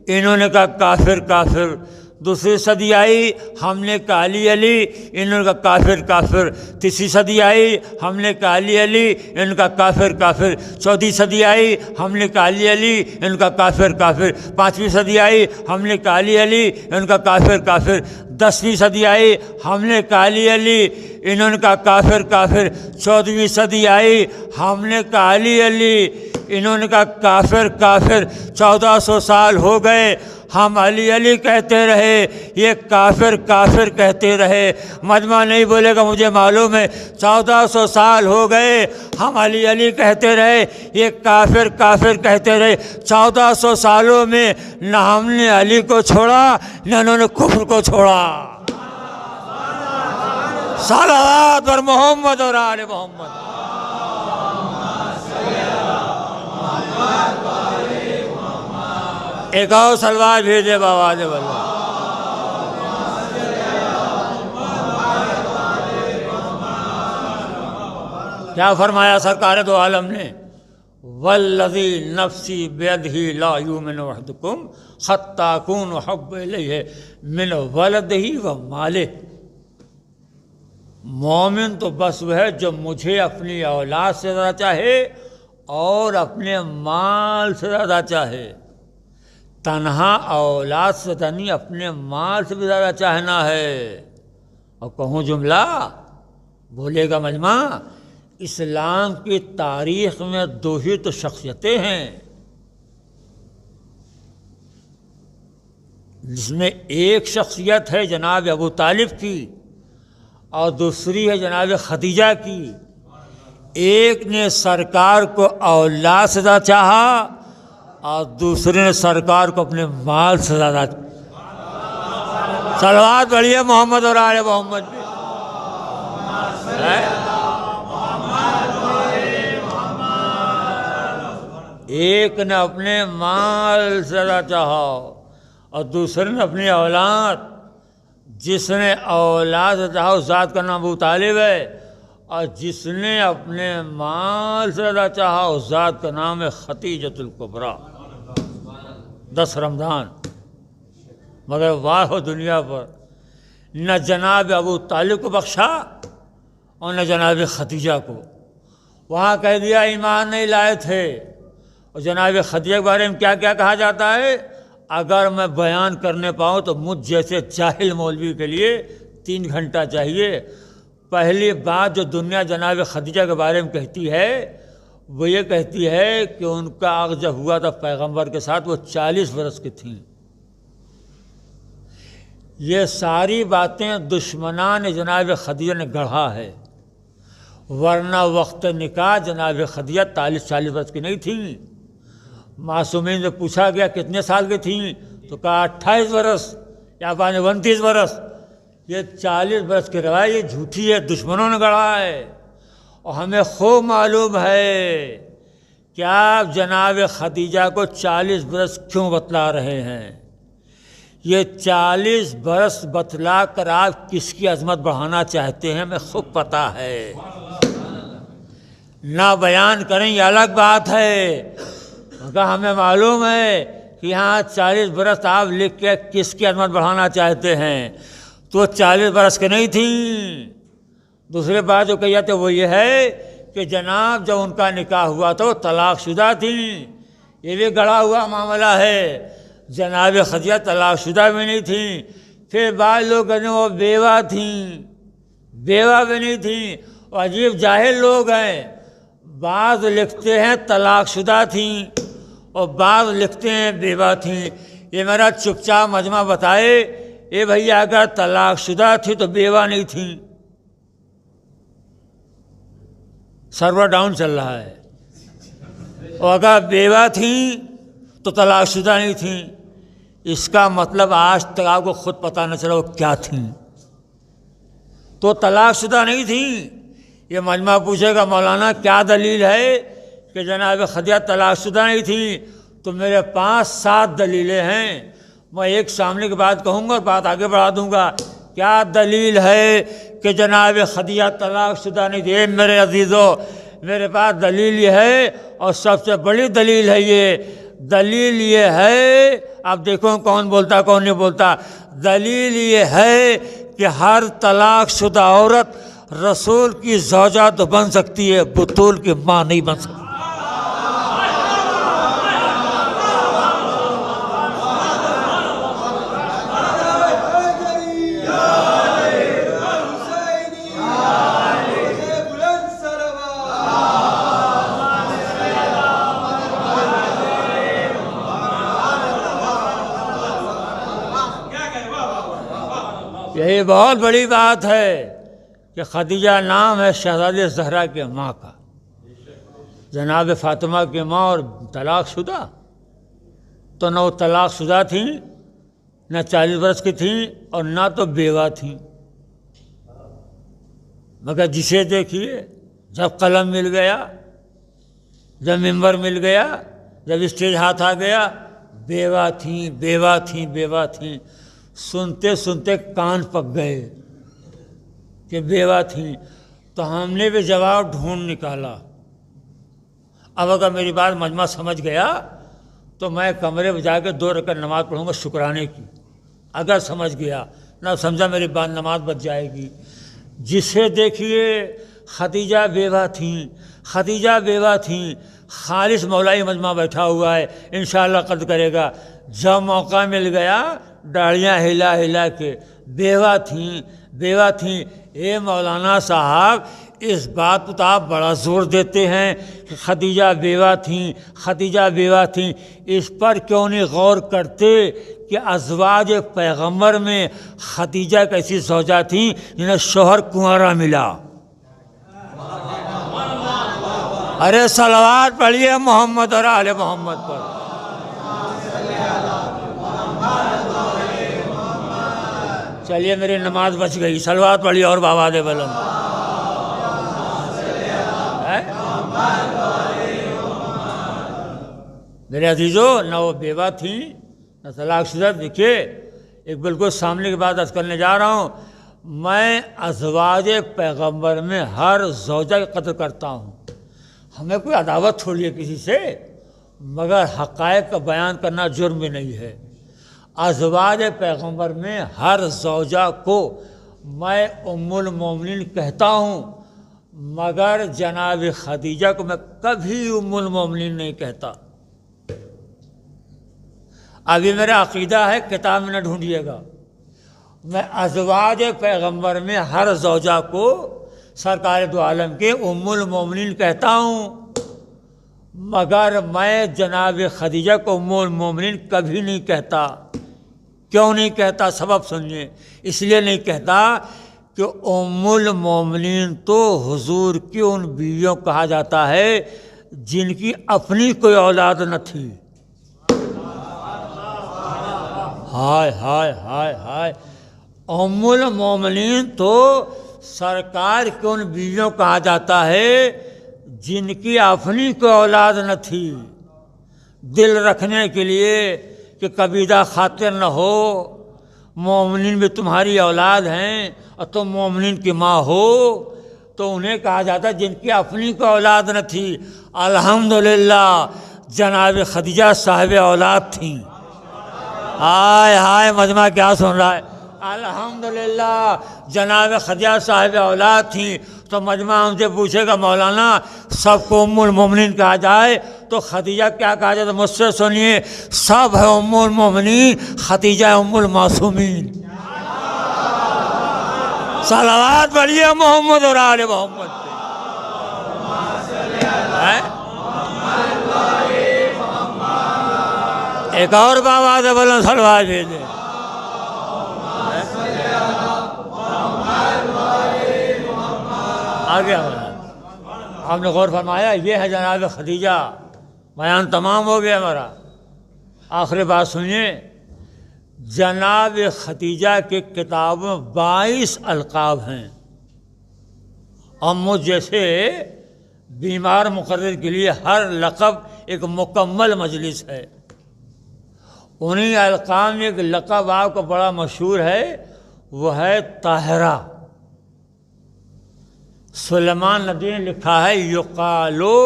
انہوں نے کہا کافر کافر۔ دوسری صدی آئی، ہم نے کہا علی علی، انہوں نے کہا کافر کافر۔ تیسری صدی آئی، ہم نے کہا علی علی، انہوں نے کہا کافر کافر۔ چوتھی صدی آئی، ہم نے کہا علی علی، انہوں نے کہا کافر کافر۔ 5ویں صدی آئی، ہم نے کہا علی علی، انہوں نے کہا کافر کافر۔ 10ویں صدی آئی، ہم نے کہا علی علی، انہوں نے کہا کافر کافر۔ 14ویں صدی آئی، ہم نے کہا علی علی، انہوں نے کہا کافر کافر۔ 1400 سال ہو گئے، ہم علی علی کہتے رہے، یہ کافر کافر کہتے رہے۔ مجمع نہیں بولے گا مجھے معلوم ہے، 1400 سال ہو گئے ہم علی علی کہتے رہے، یہ کافر کافر کہتے رہے۔ 1400 سالوں میں نہ ہم نے علی کو چھوڑا نہ انہوں نے کفر کو چھوڑا۔ صلوات پر محمد اور آل محمد۔ ایک اور سلوات بھیجے بآواز بلند۔ کیا فرمایا سرکار دو عالم نے؟ والذی نفسی بیدہ لا یؤمن احدکم حتی اکون احب الیہ من ولدہ و مالہ۔ مومن تو بس وہ ہے جو مجھے اپنی اولاد سے زیادہ چاہے اور اپنے مال سے زیادہ چاہے۔ تنہا اولاد سے نہیں، اپنے مال سے بھی زیادہ چاہنا ہے۔ اور کہوں جملہ بولے گا مجمع، اسلام کی تاریخ میں 2 ہی تو شخصیتیں ہیں جس میں ایک شخصیت ہے جناب ابو طالب کی اور دوسری ہے جناب خدیجہ کی۔ ایک نے سرکار کو اولاد سے زیادہ چاہا اور دوسرے نے سرکار کو اپنے مال سے زیادہ۔ صلوات پڑھیے محمد اور آل محمد پہ۔ ایک نے اپنے مال سے زیادہ چاہا اور دوسرے نے اپنی اولاد۔ جس نے اولاد چاہا اس ذات کا نام ابو طالب ہے، اور جس نے اپنے مال سے زیادہ چاہا اس ذات کا نام ہے خدیجۃ الکبریٰ۔ 10 رمضان، مگر واہ ہو دنیا پر، نہ جناب ابو طالب کو بخشا اور نہ جناب خدیجہ کو۔ وہاں کہہ دیا ایمان نہیں لائے تھے، اور جناب خدیجہ کے بارے میں کیا کیا کہا جاتا ہے؟ اگر میں بیان کرنے پاؤں تو مجھ جیسے جاہل مولوی کے لیے 3 گھنٹہ چاہیے۔ پہلی بات جو دنیا جناب خدیجہ کے بارے میں کہتی ہے وہ یہ کہتی ہے کہ ان کا عقد جب ہوا تھا پیغمبر کے ساتھ وہ 40 برس کی تھیں۔ یہ ساری باتیں دشمنان جناب خدیجہ نے گڑھا ہے، ورنہ وقت نکاح جناب خدیجہ 40 برس کی نہیں تھیں۔ معصومین سے پوچھا گیا کتنے سال کی تھیں تو کہا 28 برس یا 29 برس۔ یہ 40 برس کی روایت یہ جھوٹی ہے، دشمنوں نے گڑھا ہے، اور ہمیں خوب معلوم ہے کہ آپ جناب خدیجہ کو 40 برس کیوں بتلا رہے ہیں۔ یہ 40 برس بتلا کر آپ کس کی عظمت بڑھانا چاہتے ہیں ہمیں خوب پتہ ہے۔ نہ بیان کریں یہ الگ بات ہے، مگر ہمیں معلوم ہے کہ یہاں 40 برس آپ لکھ کے کس کی عظمت بڑھانا چاہتے ہیں، تو 40 برس کے نہیں تھیں۔ دوسری بات جو کہی جاتی ہے وہ یہ ہے کہ جناب جب ان کا نکاح ہوا تو طلاق شدہ تھیں، یہ بھی گڑھا ہوا معاملہ ہے۔ جناب خدیجہ طلاق شدہ بھی نہیں تھیں۔ پھر بعض لوگ کہتے ہیں وہ بیوہ تھیں، بیوہ بھی نہیں تھیں، اور عجیب جاہل لوگ ہیں، بعض لکھتے ہیں طلاق شدہ تھیں اور بعض لکھتے ہیں بیوہ تھیں۔ یہ میرا چپ چاپ مجمع بتائے اے بھیا اگر طلاق شدہ تھی تو بیوہ نہیں تھیں۔ سرور ڈاؤن چل رہا ہے، اور اگر بیوہ تھیں تو طلاق شدہ نہیں تھیں۔ اس کا مطلب آج تک آپ کو خود پتہ نہ چلا وہ کیا تھیں، تو طلاق شدہ نہیں تھیں۔ یہ مجمع پوچھے گا مولانا کیا دلیل ہے کہ جناب خدیجہ طلاق شدہ نہیں تھیں، تو میرے پاس 7 دلیلیں ہیں۔ میں ایک سامنے کی بات کہوں گا اور بات آگے بڑھا دوں گا۔ کیا دلیل ہے کہ جناب خدیجہ طلاق شدہ نہیں تھی؟ میرے عزیزو میرے پاس دلیل یہ ہے، اور سب سے بڑی دلیل ہے یہ۔ دلیل یہ ہے، اب دیکھو کون بولتا کون نہیں بولتا۔ دلیل یہ ہے کہ ہر طلاق شدہ عورت رسول کی زوجہ تو بن سکتی ہے، بطول کی ماں نہیں بن سکتی۔ یہی بہت بڑی بات ہے کہ خدیجہ نام ہے شہزادی زہرا کے ماں کا، جناب فاطمہ کی ماں، اور طلاق شدہ تو نہ وہ طلاق شدہ تھیں، نہ 40 برس کی تھیں، اور نہ تو بیوہ تھیں۔ مگر جسے دیکھیے جب قلم مل گیا، جب ممبر مل گیا، جب اسٹیج ہاتھ آ گیا، بیوہ تھیں بیوہ تھیں بیوہ تھیں، سنتے سنتے کان پک گئے کہ بیوہ تھیں۔ تو ہم نے بھی جواب ڈھونڈ نکالا۔ اب اگر میری بات مجمع سمجھ گیا تو میں کمرے میں جا کے 2 رکعت نماز پڑھوں گا شکرانے کی، اگر سمجھ گیا، نہ سمجھا میری بات نماز بچ جائے گی۔ جسے دیکھیے خدیجہ بیوہ تھیں، خدیجہ بیوہ تھیں، خالص مولائی مجمع بیٹھا ہوا ہے، انشاءاللہ قدر کرے گا۔ جب موقع مل گیا ڈاڑیاں ہلا ہلا کے بیوہ تھیں بیوہ تھیں۔ اے مولانا صاحب اس بات پر تو آپ بڑا زور دیتے ہیں کہ خدیجہ بیوہ تھیں خدیجہ بیوہ تھیں، اس پر کیوں نہیں غور کرتے کہ ازواج پیغمبر میں خدیجہ ایک ایسی زوجہ تھیں جنہیں شوہر کنوارا ملا۔ ارے صلوات پڑھیے محمد اور آل محمد پر۔ چلیے میری نماز بچ گئی، صلوات پڑھیے اور بابا دے بلند۔ میرے عزیزو نہ وہ بیوہ تھیں نہ طلاق شدہ۔ دیکھیے ایک بالکل سامنے کی بات عرض کرنے جا رہا ہوں، میں ازواج پیغمبر میں ہر زوجہ کی قدر کرتا ہوں، ہمیں کوئی عداوت تھوڑی ہے کسی سے، مگر حقائق کا بیان کرنا جرم بھی نہیں ہے۔ ازواج پیغمبر میں ہر زوجہ کو میں ام المومنین کہتا ہوں، مگر جناب خدیجہ کو میں کبھی ام المومنین نہیں کہتا۔ ابھی میرا عقیدہ ہے، کتاب میں نہ ڈھونڈیے گا، میں ازواج پیغمبر میں ہر زوجہ کو سرکار دو عالم کے ام المومنین کہتا ہوں، مگر میں جناب خدیجہ کو ام المومنین کبھی نہیں کہتا۔ کیوں نہیں کہتا؟ سبب سنیے۔ اس لیے نہیں کہتا کہ ام المومنین تو حضور کی ان بیویوں کہا جاتا ہے جن کی اپنی کوئی اولاد نہ تھی۔ ہائے ہائے ہائے ہائے، ام المومنین تو سرکار کی ان بیویوں کہا جاتا ہے جن کی اپنی کوئی اولاد نہ تھی، دل رکھنے کے لیے کہ کبیدہ خاطر نہ ہو، مومنین بھی تمہاری اولاد ہیں اور تم مومنین کی ماں ہو، تو انہیں کہا جاتا ہے جن کی اپنی کوئی اولاد نہ تھی۔ الحمدللہ جناب خدیجہ صاحب اولاد تھیں۔ ہائے ہائے، مجمع کیا سن رہا ہے؟ الحمدللہ جناب خدیجہ صاحب اولاد تھیں۔ تو مجمع ہم سے پوچھے گا مولانا سب کو ام المومنین کہا جائے تو خدیجہ کیا کہا جائے؟ تو مجھ سے سنیے، سب ہے ام المومنین، خدیجہ ام المعصومین۔ صلوات پڑھیے محمد اور آل محمد پہ۔ ایک اور بابا سے بولو صلوات بھیجے۔ آگے آپ نے غور فرمایا، یہ ہے جناب خدیجہ۔ بیان تمام ہو گیا ہمارا، آخری بات سنیے۔ جناب خدیجہ کے کتابوں 22 القاب ہیں، اور مجھ جیسے بیمار مقرر کے لیے ہر لقب ایک مکمل مجلس ہے۔ انہی القاب میں ایک لقب آپ کو بڑا مشہور ہے، وہ ہے طاہرہ۔ سلیمان ندوی نے لکھا ہے، یقالو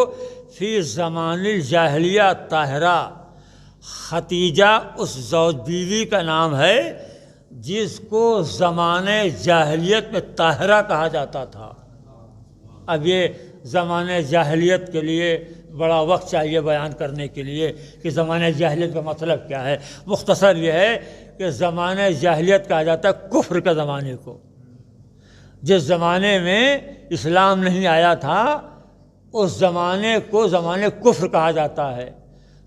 فی زمان الجاہلیہ طاہرہ۔ خدیجہ اس زوج بیوی کا نام ہے جس کو زمانے جاہلیت میں طاہرہ کہا جاتا تھا۔ اب یہ زمانے جاہلیت کے لیے بڑا وقت چاہیے بیان کرنے کے لیے کہ زمانے جاہلیت کا مطلب کیا ہے۔ مختصر یہ ہے کہ زمانے جاہلیت کہا جاتا ہے کفر کے زمانے کو۔ جس زمانے میں اسلام نہیں آیا تھا اس زمانے کو زمانے کفر کہا جاتا ہے۔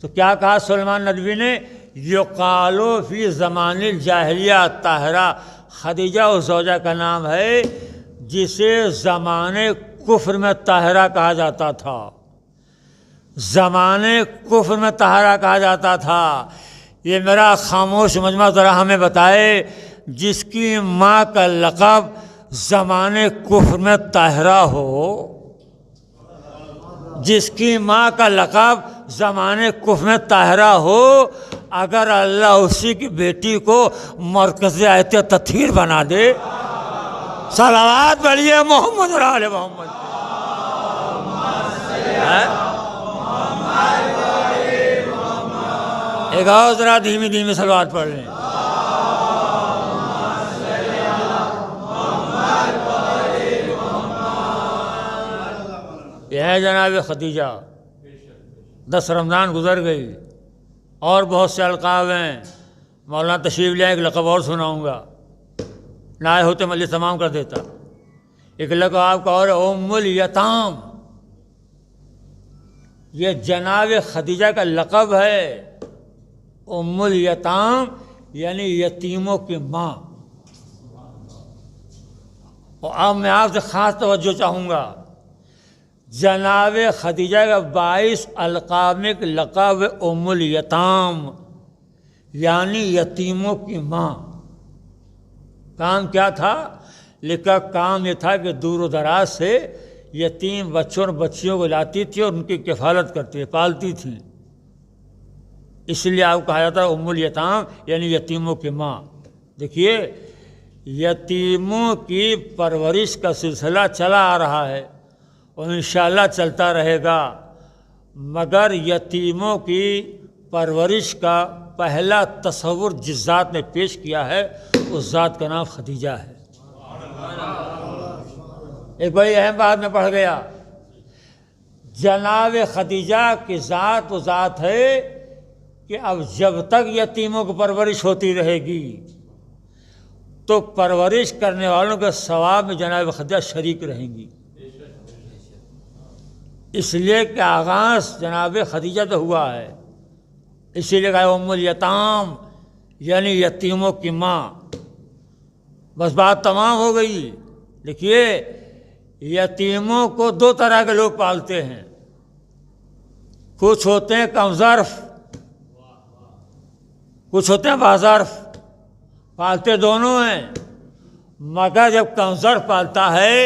تو کیا کہا سلیمان ندوی نے؟ یقالو فی زمان الجاہلیہ طاہرہ۔ خدیجہ اس زوجہ کا نام ہے جسے زمانے کفر میں طاہرہ کہا جاتا تھا۔ زمانے کفر میں طاہرہ کہا جاتا تھا۔ یہ میرا خاموش مجمع ذرا ہمیں بتائے، جس کی ماں کا لقب زمانے کفر میں طاہرہ ہو، جس کی ماں کا لقب زمانے کفر میں طاہرہ ہو، اگر اللہ اسی کی بیٹی کو مرکز آیت تطہیر بنا دے، صلوات پڑھیے محمد اور آل محمد۔ ایک اور ذرا دھیمی دھیمی صلوات پڑھ لیں۔ یہ ہے جناب خدیجہ۔ 10 رمضان گزر گئی اور بہت سے القاب ہیں۔ مولانا تشریف لے ایک لقب اور سناؤں گا، نہ آئے ہوتے مجلس تمام کر دیتا۔ ایک لقب آپ کا اور ام الیتام، یہ جناب خدیجہ کا لقب ہے۔ ام الیتام یعنی یتیموں کی ماں۔ اور اب میں آپ سے خاص توجہ چاہوں گا، جناب خدیجہ کا 22 القاب میں ایک لقب ام الیتام یعنی یتیموں کی ماں۔ کام کیا تھا؟ لکھا کام یہ تھا کہ دور و دراز سے یتیم بچوں اور بچیوں کو لاتی تھی اور ان کی کفالت کرتی تھی، پالتی تھی۔ اس لیے آپ کو کہا جاتا ہے ام الیتام یعنی یتیموں کی ماں۔ دیکھیے یتیموں کی پرورش کا سلسلہ چلا آ رہا ہے اور انشاءاللہ چلتا رہے گا، مگر یتیموں کی پرورش کا پہلا تصور جس ذات نے پیش کیا ہے اس ذات کا نام خدیجہ ہے۔ ایک بڑی اہم بات میں پڑھ گیا، جناب خدیجہ کی ذات وہ ذات ہے کہ اب جب تک یتیموں کی پرورش ہوتی رہے گی تو پرورش کرنے والوں کے ثواب میں جناب خدیجہ شریک رہیں گی، اس لیے کہ آغاز جناب خدیجہ تو ہوا ہے، اسی لیے کہا ام الیتام یعنی یتیموں کی ماں۔ بس بات تمام ہو گئی۔ دیکھیے یتیموں کو دو طرح کے لوگ پالتے ہیں، کچھ ہوتے ہیں کم ظرف، کچھ ہوتے ہیں باظرف، پالتے دونوں ہیں، مگر جب کم ظرف پالتا ہے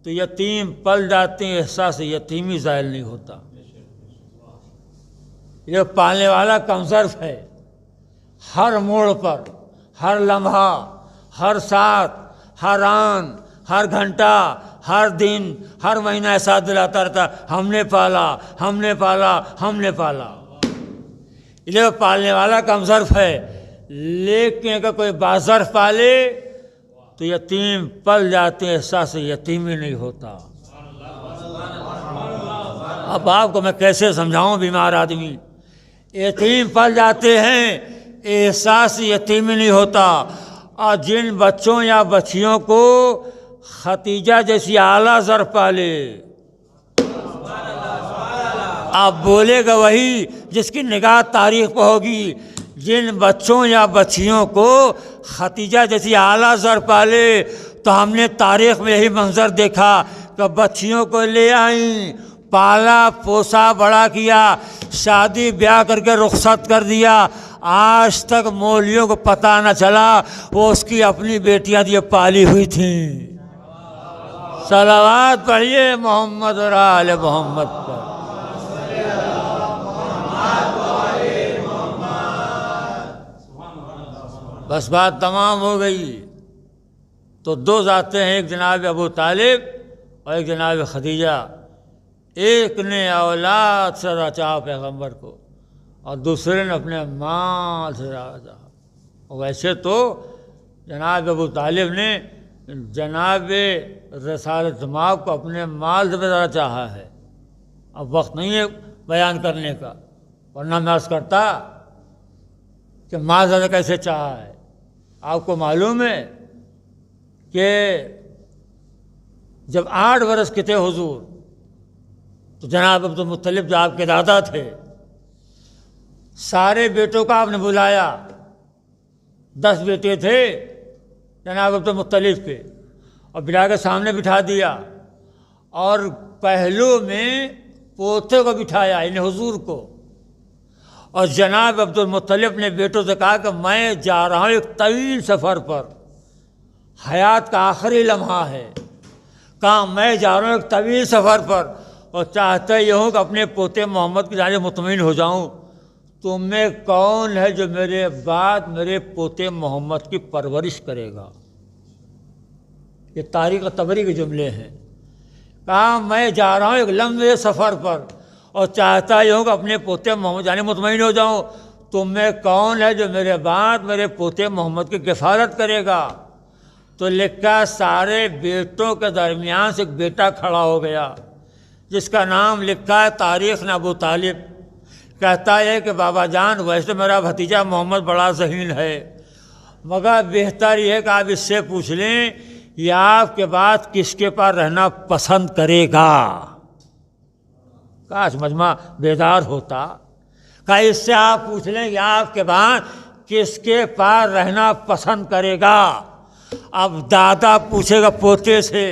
تو یتیم پل جاتے ہیں، احساس یتیمی ظاہر نہیں ہوتا۔ یہ پالنے والا کم ظرف ہے، ہر موڑ پر، ہر لمحہ، ہر ساتھ، ہر آن، ہر گھنٹہ، ہر دن، ہر مہینہ ایسا دلاتا رہتا ہم نے پالا، ہم نے پالا، ہم نے پالا۔ یہ پالنے والا کم ظرف ہے، لیکن اگر کوئی باظرف پالے تو یتیم پل جاتے ہیں، احساس یتیمی نہیں ہوتا۔ اب آپ کو میں کیسے سمجھاؤں، بیمار آدمی یتیم پل جاتے ہیں، احساس یتیمی نہیں ہوتا۔ اور جن بچوں یا بچیوں کو خدیجہ جیسی اعلیٰ ظرف پالے، آپ بولے گا وہی جس کی نگاہ تاریخ پہ ہوگی، جن بچوں یا بچیوں کو خدیجہ جیسی اعلیٰ ظرف پالے تو ہم نے تاریخ میں یہی منظر دیکھا کہ بچیوں کو لے آئیں، پالا پوسا بڑا کیا، شادی بیاہ کر کے رخصت کر دیا، آج تک مولویوں کو پتہ نہ چلا وہ اس کی اپنی بیٹیاں یہ پالی ہوئی تھیں۔ صلوات پڑھیے محمد اور آل محمد پر۔ بس بات تمام ہو گئی۔ تو دو ذاتیں ہیں، ایک جناب ابو طالب اور ایک جناب خدیجہ۔ ایک نے اولاد سے رچا پیغمبر کو اور دوسرے نے اپنے مال سے رچا۔ ویسے تو جناب ابو طالب نے جناب رسالت مآب کو اپنے مال سے زیادہ چاہا ہے۔ اب وقت نہیں ہے بیان کرنے کا، ورنہ میں عرض کرتا کہ مال زیادہ کیسے چاہا ہے۔ آپ کو معلوم ہے کہ جب 8 برس کے تھے حضور تو جناب عبدالمطلب جو آپ کے دادا تھے، سارے بیٹوں کا آپ نے بلایا، 10 بیٹے تھے جناب عبدالمطلب کے، اور بلا کے سامنے بٹھا دیا اور پہلو میں پوتے کو بٹھایا، یعنی حضور کو، اور جناب عبدالمطلب نے بیٹوں سے کہا کہ میں جا رہا ہوں ایک طویل سفر پر، حیات کا آخری لمحہ ہے، کہا میں جا رہا ہوں ایک طویل سفر پر اور چاہتا یہ ہوں کہ اپنے پوتے محمد کی جانب مطمئن ہو جاؤں، تم میں کون ہے جو میرے بعد میرے پوتے محمد کی پرورش کرے گا؟ یہ تاریخ طبری کے جملے ہیں۔ کہا میں جا رہا ہوں ایک لمبے سفر پر اور چاہتا یہ ہوں کہ اپنے پوتے محمد جانب مطمئن ہو جاؤں، تم میں کون ہے جو میرے بعد میرے پوتے محمد کی کفالت کرے گا؟ تو لکھا سارے بیٹوں کے درمیان سے ایک بیٹا کھڑا ہو گیا جس کا نام لکھا ہے تاریخ نے ابو طالب۔ کہتا ہے کہ بابا جان ویسے میرا بھتیجا محمد بڑا ذہین ہے، مگر بہتر یہ ہے کہ آپ اس سے پوچھ لیں یہ آپ کے بعد کس کے پاس رہنا پسند کرے گا؟ کاش مجمع بیدار ہوتا۔ کہ اس سے آپ پوچھ لیں کہ آپ کے بعد کس کے پاس رہنا پسند کرے گا؟ اب دادا پوچھے گا پوتے سے،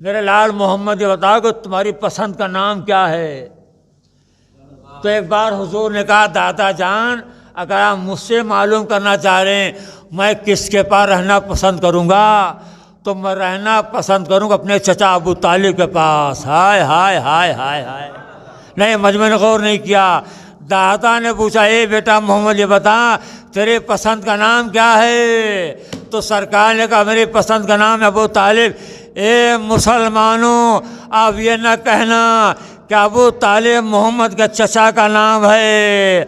میرے لال محمد یہ بتاؤ کہ تمہاری پسند کا نام کیا ہے؟ تو ایک بار حضور نے کہا دادا جان اگر آپ مجھ سے معلوم کرنا چاہ رہے ہیں میں کس کے پاس رہنا پسند کروں گا تو میں رہنا پسند کروں گا اپنے چچا ابو طالب کے پاس۔ ہائے ہائے ہائے ہائے ہائے، نہیں مجمع نے غور نہیں کیا۔ دادا نے پوچھا اے بیٹا محمد یہ بتا تیرے پسند کا نام کیا ہے؟ تو سرکار نے کہا میری پسند کا نام ہے ابو طالب۔ اے مسلمانوں، اب یہ نہ کہنا کہ ابو طالب محمد کا چچا کا نام ہے۔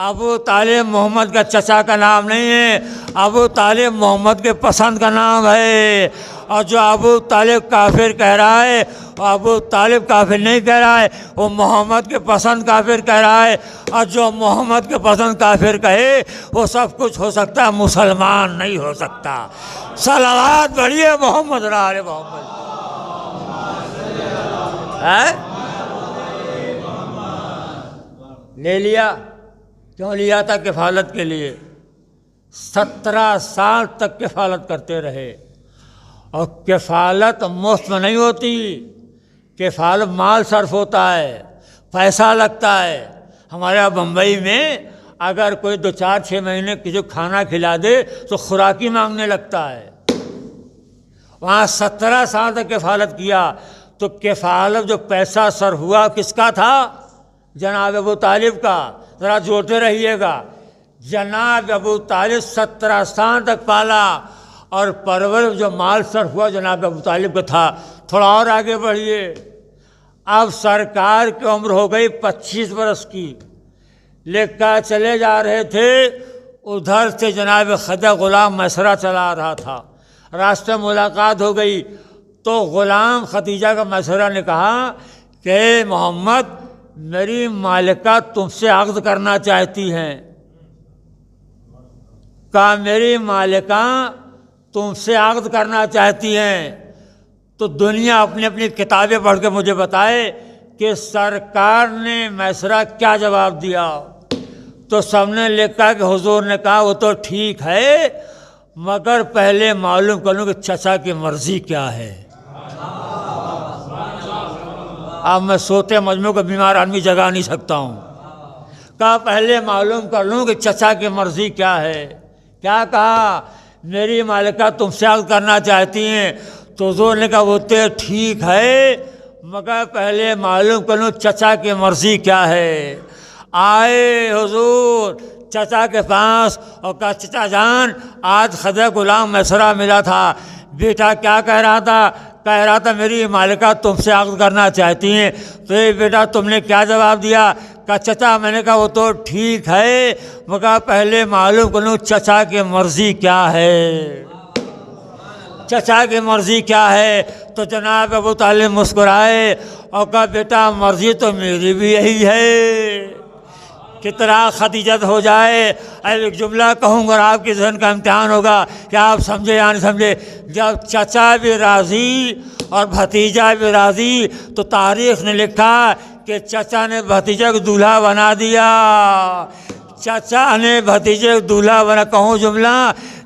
ابو طالب محمد کا چچا کا نام نہیں ہے، ابو طالب محمد کے پسند کا نام ہے۔ اور جو ابو طالب کافر کہہ رہا ہے وہ ابو طالب کافر نہیں کہہ رہا ہے، وہ محمد کے پسند کافر کہہ رہا ہے۔ اور جو محمد کے پسند کافر کہے وہ سب کچھ ہو سکتا ہے، مسلمان نہیں ہو سکتا۔ صلوات پڑھیے محمد علی محمد۔ لے لیا، کیوں لیا تھا؟ کفالت کے لیے۔ 17 سال تک کفالت کرتے رہے، اور کفالت مفت میں نہیں ہوتی، کفالت مال صرف ہوتا ہے، پیسہ لگتا ہے۔ ہمارے یہاں بمبئی میں اگر کوئی 2-4-6 مہینے کسی کو کھانا کھلا دے تو خوراکی مانگنے لگتا ہے۔ وہاں 17 سال تک کفالت کیا، تو کفالت جو پیسہ صرف ہوا کس کا تھا؟ جناب ابو طالب کا۔ ذرا جوڑتے رہیے گا، جناب ابو طالب 17 سال تک پالا، اور پرورش جو مال صرف ہوا جناب ابو طالب کا تھا۔ تھوڑا اور آگے بڑھیے، اب سرکار کی عمر ہو گئی 25 برس کی، لے کر چلے جا رہے تھے، ادھر سے جناب خواجہ غلام میسرہ چلا رہا تھا، راستے ملاقات ہو گئی، تو غلام ختیجہ کا میسرہ نے کہا کہ محمد میری مالکہ تم سے عقد کرنا چاہتی ہیں۔ کہا میری مالکہ تم سے عقد کرنا چاہتی ہیں، تو دنیا اپنی اپنی کتابیں پڑھ کے مجھے بتائے کہ سرکار نے میسرہ کیا جواب دیا۔ تو سب نے لکھا کہ حضور نے کہا وہ تو ٹھیک ہے، مگر پہلے معلوم کر لوں کہ چچا کی مرضی کیا ہے۔ اب میں سوتے مجموع کا بیمار آدمی جگا نہیں سکتا ہوں۔ کہا پہلے معلوم کر لوں کہ چچا کی مرضی کیا ہے۔ کیا کہا؟ میری مالکہ تم سے عقد کرنا چاہتی ہیں۔ تو حضور نے کہا وہ تو ٹھیک ہے، مگر پہلے معلوم کر لوں چچا کی مرضی کیا ہے۔ آئے حضور چچا کے پاس اور کہا چچا جان آج خواجہ غلام میسرہ ملا تھا، بیٹا کیا کہہ رہا تھا؟ کہہ رہا تھا میری مالکہ تم سے عقد کرنا چاہتی ہیں۔ تو یہ بیٹا تم نے کیا جواب دیا؟ کہا چچا میں نے کہا وہ تو ٹھیک ہے، مگر پہلے معلوم کر لوں چچا کی مرضی کیا ہے۔ چچا کی مرضی کیا ہے؟ تو جناب ابو طالب مسکرائے اور کہا بیٹا مرضی تو میری بھی یہی ہے، کتنا ختیجت ہو جائے۔ ایک جملہ کہوں گا اور آپ کے ذہن کا امتحان ہوگا کہ آپ سمجھے یا نہیں سمجھے۔ جب چچا بھی راضی اور بھتیجا بھی راضی، تو تاریخ نے لکھا کہ چچا نے بھتیجے کو دولہا بنا دیا۔ چچا نے بھتیجے کو دولہا بنا۔ کہوں جملہ؟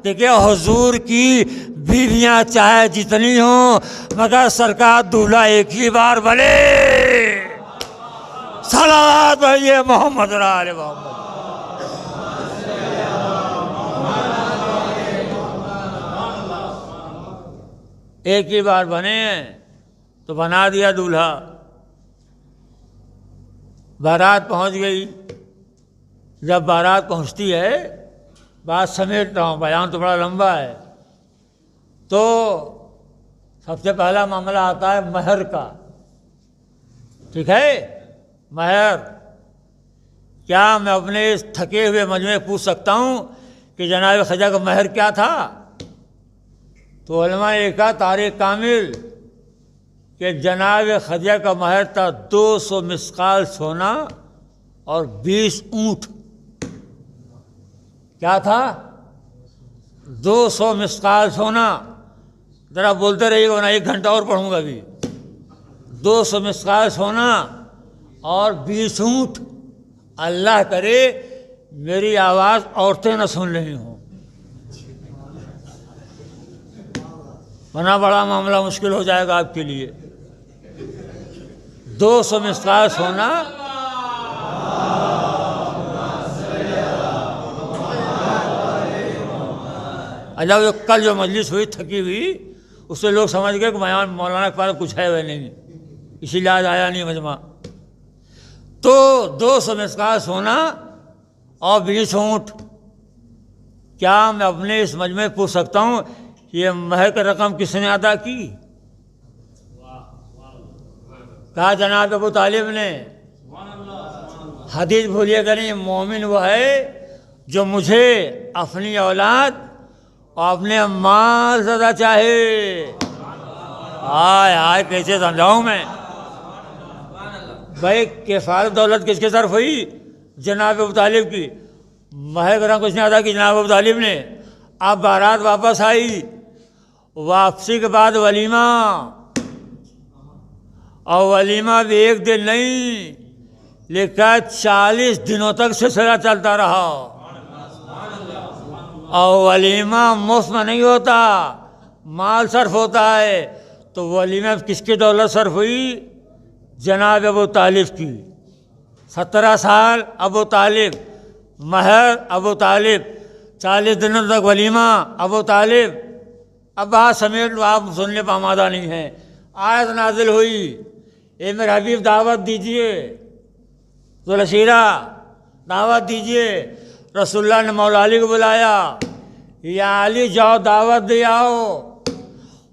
دیکھیے حضور کی بیویاں چاہے جتنی ہوں، مگر سرکار دولہا ایک ہی بار بنے۔ صلوات بھائی محمد علی محمد۔ ایک ہی بار بنے تو بنا دیا دولہا۔ بارات پہنچ گئی۔ جب بارات پہنچتی ہے، بات سمیٹ رہا ہوں، بیان تو بڑا لمبا ہے، تو سب سے پہلا معاملہ آتا ہے مہر کا۔ ٹھیک ہے، مہر۔ کیا میں اپنے اس تھکے ہوئے مجمع پوچھ سکتا ہوں کہ جناب خواجہ کا مہر کیا تھا؟ تو علماء نے کہا تاریخ کامل کہ جناب خواجہ کا مہر تھا 200 مسقال سونا اور 20 اونٹ۔ کیا تھا؟ 200 مسقال سونا۔ ذرا بولتے رہیے گا ورنہ 1 گھنٹہ اور پڑھوں گا ابھی۔ 200 مسقال سونا اور 20 اونٹ۔ اللہ کرے میری آواز عورتیں نہ سن رہی ہوں، ورنہ بڑا معاملہ مشکل ہو جائے گا آپ کے لیے۔ 200 مسقال سونا اللہ جو کل جو مجلس ہوئی تھکی ہوئی، اس سے لوگ سمجھ گئے کہ مولانا کے پاس کچھ ہے وہ نہیں، اسی لیے آج آیا نہیں مجمع۔ تو 200 مسقال سونا اور 20 اونٹ۔ کیا میں اپنے اس مجمع پوچھ سکتا ہوں یہ مہر کی رقم کس نے ادا کی؟ کہا جناب ابو طالب نے۔ حدیث بھولیے گا نہیں، مومن وہ ہے جو مجھے اپنی اولاد اور اپنے مال زیادہ چاہے۔ آئے آئے کیسے سمجھاؤں میں بھائی؟ کفالت دولت کس کی طرف ہوئی؟ جناب ابو طالب کی۔ مہر کی رقم کس نے ادا کی؟ جناب ابو طالب نے۔ اب بارات واپس آئی، واپسی کے بعد ولیمہ، اور ولیمہ بھی ایک دن نہیں، لیکن 40 دنوں تک سلسلہ چلتا رہا۔ اور ولیمہ مفت میں نہیں ہوتا، مال صرف ہوتا ہے۔ تو ولیمہ کس کی دولت صرف ہوئی؟ جناب ابو طالب کی۔ 17 سال ابو طالب، مہر ابو طالب، 40 دنوں تک ولیمہ ابو طالب۔ اب بات سمیٹ لو، آپ سننے پہ آمادہ نہیں ہیں۔ آیت نازل ہوئی، اے میرے حبیب دعوت دیجئے، ذوالعشیرہ دعوت دیجئے۔ رسول اللہ نے مولا علی کو بلایا، یا علی جاؤ دعوت دے آؤ۔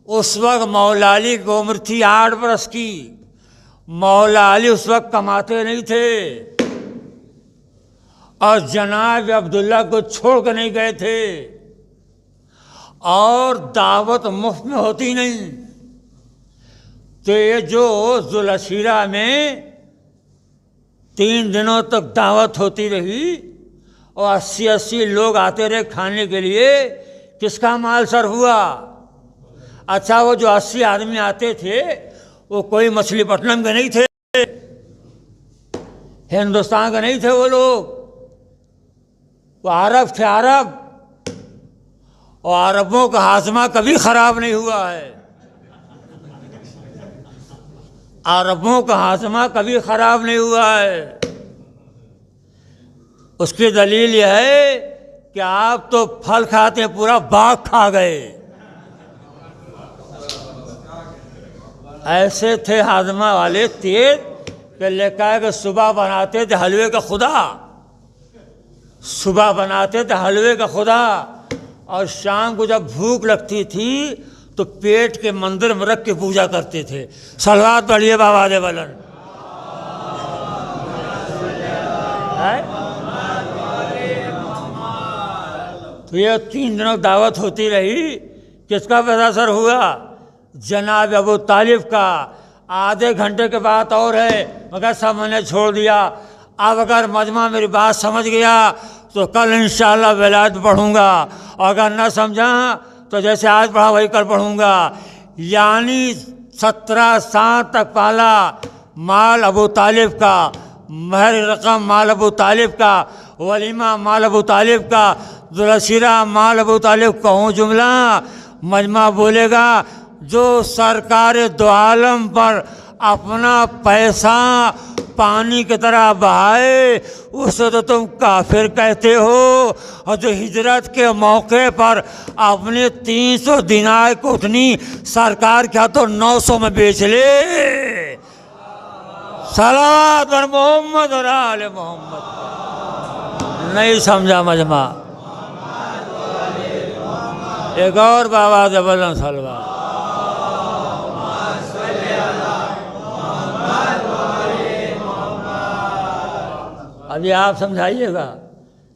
اس وقت مولا علی کی عمر تھی 8 برس کی۔ مولا علی اس وقت کماتے نہیں تھے، اور جناب عبداللہ کو چھوڑ کے نہیں گئے تھے، اور دعوت مفت میں ہوتی نہیں۔ تو یہ جو ذوالعشیرہ میں 3 دنوں تک دعوت ہوتی رہی اور 80 لوگ آتے رہے کھانے کے لیے، کس کا مال صرف ہوا؟ اچھا وہ جو 80 آدمی آتے تھے وہ کوئی مچھلی پٹنم کے نہیں تھے، ہندوستان کے نہیں تھے، وہ لوگ وہ عرب تھے، عرب۔ اور عربوں کا ہاضمہ کبھی خراب نہیں ہوا ہے، عربوں کا ہاضمہ کبھی خراب نہیں ہوا ہے۔ اس کی دلیل یہ ہے کہ آپ تو پھل کھاتے ہیں، پورا باغ کھا گئے۔ ایسے تھے ہاضمہ والے تیز کہ لکھا ہے کہ صبح بناتے تھے حلوے کا خدا، صبح بناتے تھے حلوے کا خدا، اور شام کو جب بھوک لگتی تھی تو پیٹ کے مندر میں رکھ کے پوجا کرتے تھے۔ صلوات پڑھیے بابا دے بلند۔ تو یہ 3 دنوں دعوت ہوتی رہی، کس کا پیسہ سر ہوا؟ جناب ابو طالب کا۔ آدھے گھنٹے کے بعد اور ہے، مگر سب میں نے چھوڑ دیا۔ اب اگر مجمع میری بات سمجھ گیا تو کل انشاءاللہ ولایت پڑھوں گا، اور اگر نہ سمجھا تو جیسے آج پڑھا وہی کل پڑھوں گا۔ یعنی 17 سال تک پالا مال ابو طالب کا، مہر رقم مال ابو طالب کا، ولیمہ مال ابو طالب کا، ذوالعشیرہ مال ابو طالب کا۔ ہوں جملہ مجمع بولے گا، جو سرکار دو عالم پر اپنا پیسہ پانی کی طرح بہائے اسے تو تم کافر کہتے ہو، اور جو ہجرت کے موقع پر اپنے 300 دینار کو اتنی سرکار کیا تو 900 میں بیچ لے۔ صلوات بر محمد اور آل محمد۔ نہیں سمجھا مجمع؟ ایک اور بابا زبردن صلوات۔ ابھی آپ سمجھائیے گا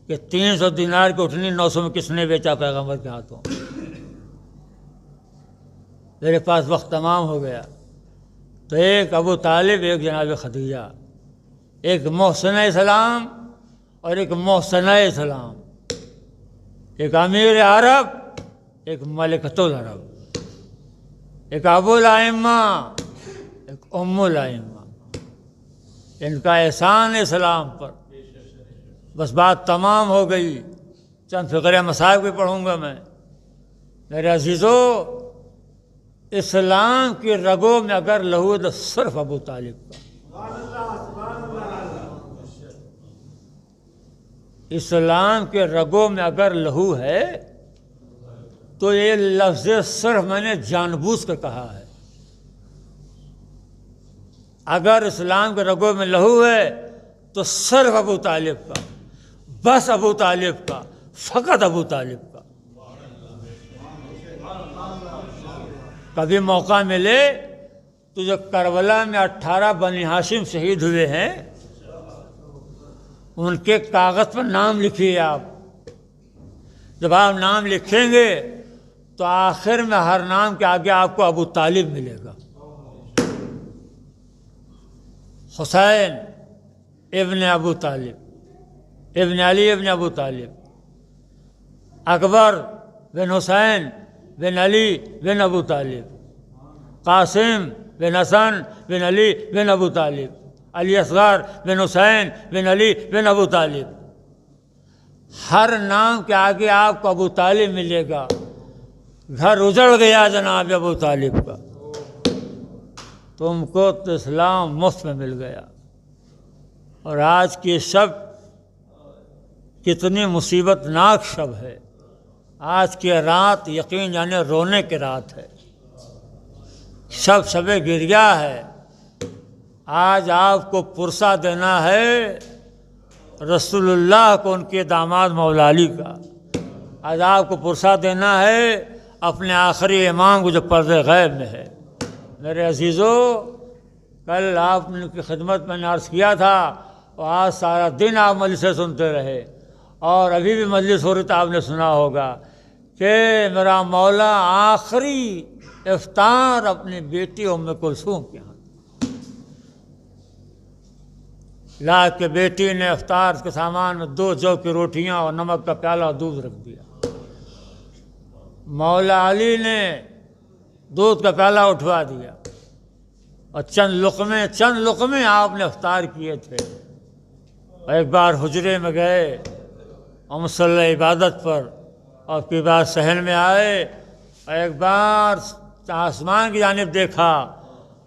کہ 300 دینار کی اٹھنی 900 میں کس نے بیچا پیغمبر کے ہاتھوں؟ میرے پاس وقت تمام ہو گیا۔ تو ایک ابو طالب، ایک جناب خدیجہ، ایک محسن اسلام اور ایک محسنہ اسلام، ایک امیر عرب، ایک ملکۃ العرب، ایک ابو الائمہ، ایک ام الائمہ۔ ان کا احسان اسلام پر۔ بس بات تمام ہو گئی، چند فقرے مصائب بھی پڑھوں گا میں۔ میرے عزیزو، اسلام کی رگوں میں اگر لہو تو صرف ابو طالب کا۔ اسلام کے رگوں میں اگر لہو ہے تو یہ لفظ صرف میں نے جان بوجھ کر کہا ہے۔ اگر اسلام کے رگوں میں لہو ہے تو صرف ابو طالب کا، بس ابو طالب کا۔ فقط ابو طالب کا۔ کبھی موقع ملے تو جو کربلا میں 18 بنی ہاشم شہید ہوئے ہیں ان کے کاغذ پر نام لکھیے آپ۔ جب آپ نام لکھیں گے تو آخر میں ہر نام کے آگے آپ کو ابو طالب ملے گا۔ حسین ابن ابو طالب، ابن علی ابن ابو طالب، اکبر بن حسین بن علی بن ابو طالب، قاسم بن حسن بن علی بن ابو طالب، علی اصغر بن حسین بن علی بن ابو طالب۔ ہر نام کے آگے آپ کو ابو طالب ملے گا۔ گھر اجڑ گیا جناب ابو طالب کا، تم کو تو اسلام مفت میں مل گیا۔ اور آج کی شب کتنی مصیبت ناک شب ہے۔ آج کی رات یقین جانے رونے کی رات ہے، شب گریہ ہے۔ آج آپ کو پرسہ دینا ہے رسول اللہ کو ان کے داماد مولا علی کا۔ آج آپ کو پرسہ دینا ہے اپنے آخری امام کو جو پردے غیب میں ہے۔ میرے عزیزو، کل آپ نے کی خدمت میں نے عرض کیا تھا اور آج سارا دن آپ مجلسیں سنتے رہے اور ابھی بھی مجلس ہو رہی تو آپ نے سنا ہوگا کہ میرا مولا آخری افطار اپنی بیٹی ام کلثوم کے ہاں لا کے بیٹی نے افطار کے سامان میں 2 جو کی روٹیاں اور نمک کا پیالہ اور دودھ رکھ دیا۔ مولا علی نے دودھ کا پیالہ اٹھوا دیا اور چند لقمے آپ نے افطار کیے تھے۔ ایک بار حجرے میں گئے اور مصلی عبادت پر اور پھر بعد صحن میں آئے اور ایک بار آسمان کی جانب دیکھا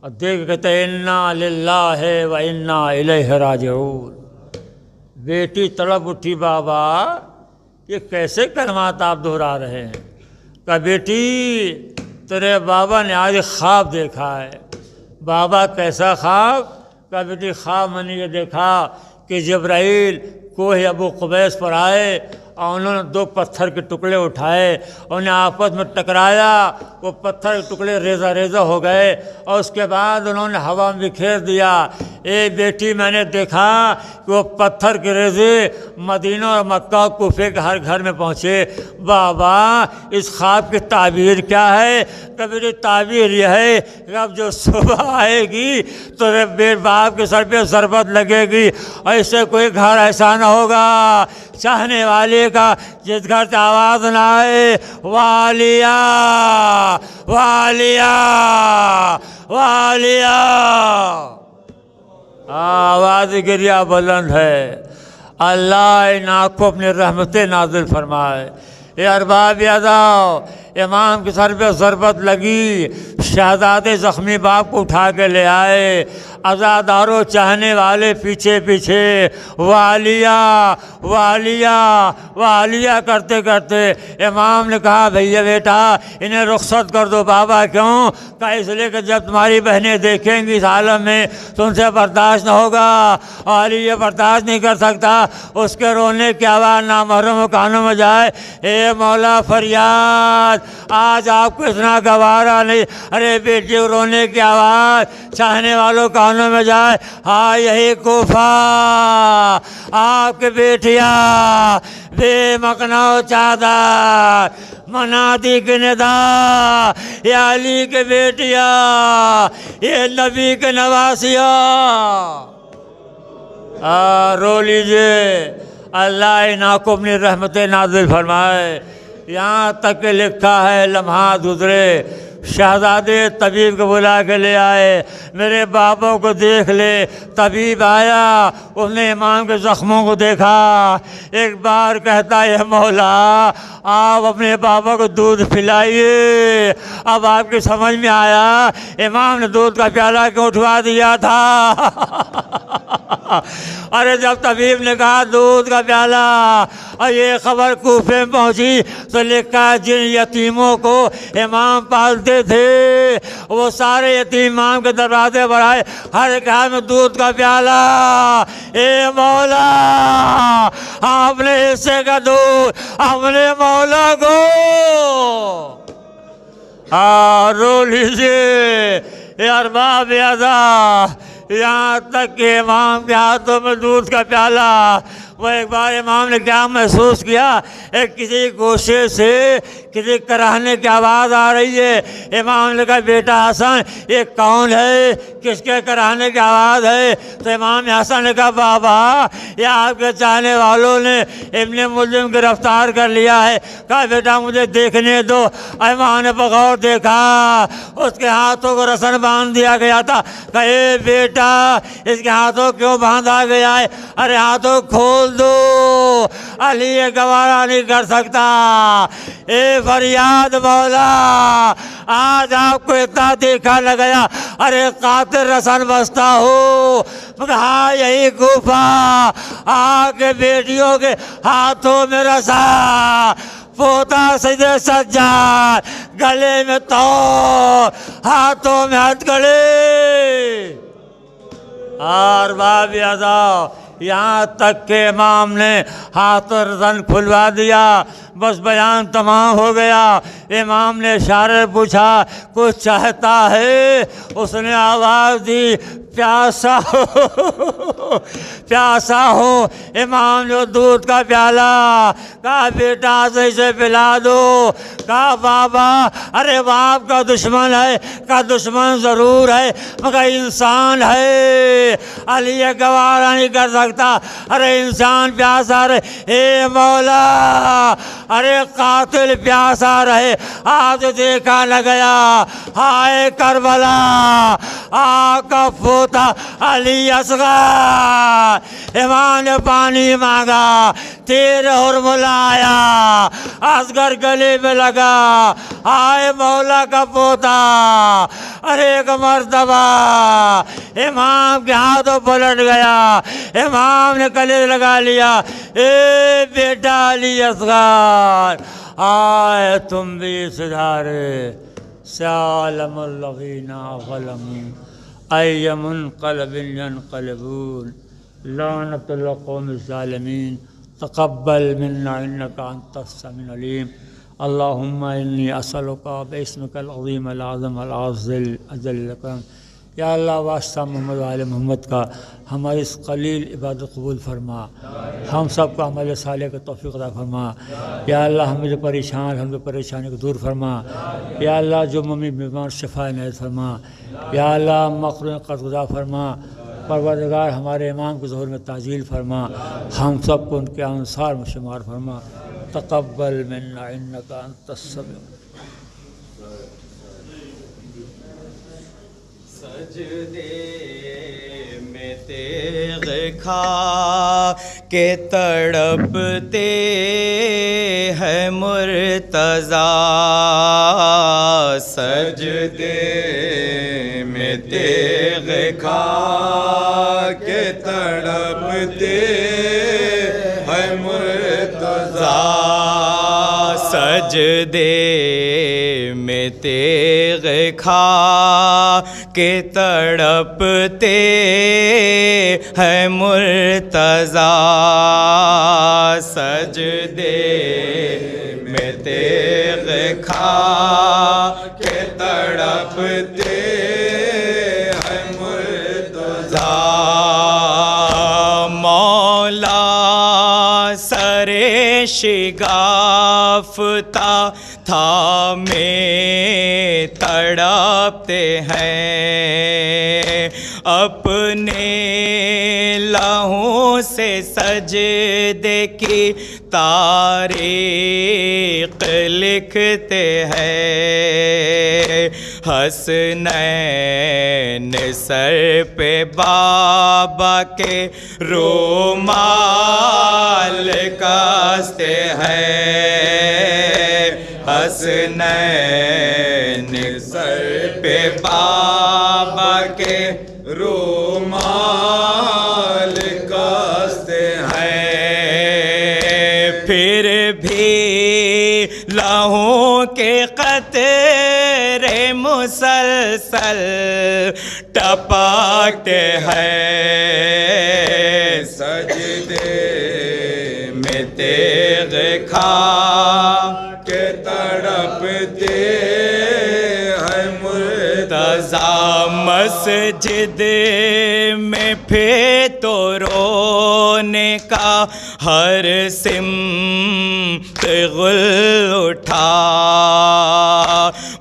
اور دیکھ کہتے انا للہ و انا الیہ راجعون۔ بیٹی تڑپ اٹھی، بابا یہ کیسے کلمات آپ دہرا رہے ہیں؟ کہا بیٹی تیرے بابا نے آج خواب دیکھا ہے۔ بابا کیسا خواب؟ کہا بیٹی خواب میں نے یہ دیکھا کہ جبرائیل کوہ ابو قبیس پر آئے اور انہوں نے 2 پتھر کے ٹکڑے اٹھائے اور انہیں آپس میں ٹکرایا، وہ پتھر کے ٹکڑے ریزہ ریزہ ہو گئے اور اس کے بعد انہوں نے ہوا میں بکھیر دیا۔ اے بیٹی میں نے دیکھا کہ وہ پتھر کے ریزے مدینہ اور مکہ کوفے کے ہر گھر میں پہنچے۔ بابا اس خواب کی تعبیر کیا ہے؟ کہ میری تعبیر یہ ہے کہ اب جو صبح آئے گی تو میرے باپ کے سر پہ ضربت لگے گی اور اس سے کوئی گھر ایسا نہ ہوگا چاہنے والے کا جس گھر سے آواز نہ آئے والیا والیا والیا۔ آواز گریہ بلند ہے۔ اللہ ان آپ کو اپنی رحمتیں نازل فرمائے۔ اے ارباب اعضاء، امام کے سر پہ ضربت لگی، شہزادے زخمی باپ کو اٹھا کے لے آئے، عزاداروں چاہنے والے پیچھے پیچھے والیا والیا والیا کرتے کرتے امام نے کہا بھیا بیٹا انہیں رخصت کر دو۔ بابا کیوں؟ کہا اس لیے کہ جب تمہاری بہنیں دیکھیں گی اس عالم میں تو ان سے برداشت نہ ہوگا اور یہ برداشت نہیں کر سکتا، اس کے رونے کی آواز نامحرم کانوں میں جائے۔ اے مولا فریاد آج آپ کو اتنا گوارا نہیں، ارے بیٹی رونے کی آواز چاہنے والوں کانوں میں جائے۔ ہاں یہی کوفہ آپ کے بیٹیاں بے مقنا و چادر منادی کی ندا، یہ علی کے بیٹیاں، یہ نبی کے نواسیاں، رو لیجئے۔ اللہ ان کو اپنی رحمتیں نازل فرمائے۔ یہاں تک کہ لکھا ہے لمحات گزرے، شہزادے طبیب کو بلا کے لے آئے، میرے بابوں کو دیکھ لے۔ طبیب آیا، اس نے امام کے زخموں کو دیکھا، ایک بار کہتا ہے مولا آپ اپنے بابا کو دودھ پلائیے۔ اب آپ کی سمجھ میں آیا امام نے دودھ کا پیالہ کیوں اٹھوا دیا تھا۔ ارے جب طبیب نے کہا دودھ کا پیالہ اور یہ خبر کوفے میں پہنچی تو لکھا جن یتیموں کو امام پالتے تھے وہ سارے یتیم امام کے دروازے پر آئے، ہر ایک ہاتھ میں دودھ کا پیالہ، اے مولا اپنے حصے کا دودھ اپنے مولا کو رو لیجیے۔ اے ارباب اعضا، یہاں تک کہ امام کے ہاتھوں میں دودھ کا پیالہ، وہ ایک بار امام نے کیا محسوس کیا، ایک کسی گوشے سے کسی کراہنے کی آواز آ رہی ہے۔ امام نے کہا بیٹا حسن یہ کون ہے، کس کے کراہنے کی آواز ہے؟ تو امام حسن نے کہا بابا یہ آپ کے چاہنے والوں نے ابن ملجم گرفتار کر لیا ہے۔ کہا بیٹا مجھے دیکھنے دو۔ امام نے بغور دیکھا، اس کے ہاتھوں کو رسن باندھ دیا گیا تھا۔ کہا اے بیٹا اس کے ہاتھوں کیوں باندھا گیا ہے؟ ارے ہاتھوں کھول دو، علی یہ گوارا نہیں کر سکتا۔ اے فریاد مولا، آج آپ کو اتنا دیکھا نہ گیا، ارے قاتل رسن بستا ہو، کہا یہی کوفہ آ کے بیٹیوں کے ہاتھوں میں رسا، پوتا سجدے سجاد، گلے میں تو، ہاتھوں میں ہتھ گڑے۔ اور باب اعضا، یہاں تک کہ امام نے ہاتھ اور رسن کھلوا دیا، بس بیان تمام ہو گیا۔ امام نے اشارے پوچھا کچھ چاہتا ہے؟ اس نے آواز دی پیاسا ہو، پیاسا ہو۔ امام نے دودھ کا پیالہ، کہا بیٹا صحیح سے پلا دو۔ کہا بابا ارے باپ کا دشمن ہے، کہا دشمن ضرور ہے مگر انسان ہے، علی یہ گوارا نہیں کر سکتا، ارے انسان پیاسا رہے۔ اے مولا ارے قاتل پیاسا رہے، آج دیکھا نہ گیا، ہائے کربلا آقا پوتا علی اصغر۔ امام نے پانی مانگا، تیر حرملہ آیا، اصغر گلے میں لگا، ہائے مولا کا پوتا۔ ارے ایک مرتبہ امام کے ہاتھوں پلٹ گیا، امام نے گلے لگا لیا، اے بیٹا علی اصغر آئے تم بھی سدھارے، سالم الذین ظلموا ای منقلب ینقلبون، لعنت القوم الظالمین، تقبل منا انک انت السمیع العلیم۔ اللہم انی اسألک باسمک العظیم العظم العظل اجل الاکرام۔ یا اللہ واسطہ محمد و آل محمد کا ہماری اس قلیل عبادت قبول فرما، ہم سب کو عمل صالح کا توفیق عطا فرما۔ یا اللہ ہمیں جو پریشان، ہم جو پریشانی کو دور فرما۔ یا اللہ جو ممی بیمار شفا عنایت فرما۔ یا اللہ مقروض قرض گزار فرما۔ پروردگار ہمارے امام کے ظہور میں تعجیل فرما، ہم سب کو ان کے انصار میں شمار فرما۔ تقبل منا انک انت السمیع۔ سجدے میں تیغ کھا کے تڑپتے ہیں مرتضیٰ، سجدے میں تیغ کھا کے تڑپتے ہیں مرتضیٰ، سجدے میں تیغ کھا کے تڑپتے ہیں مرتضیٰ، سجدے میں تیغ کھا کے تڑپتے ہیں مرتضیٰ، مولا سر شگافتہ تھامے تڑپتے ہیں، اپنے لہو سے سجدے کی تاریخ لکھتے ہیں، حسنین سر پہ بابا کے رومال کستے ہیں، حسنین سر پہ بابا کے رومال کستے ہیں، پھر بھی لہو کے قطرے مسلح مسلسل ٹپکتے ہیں، سجدے میں تیغ کھا کے تڑپتے ہیں مرتضیٰ، مسجد میں پھر تو رونے کا ہر سمت غل اٹھا،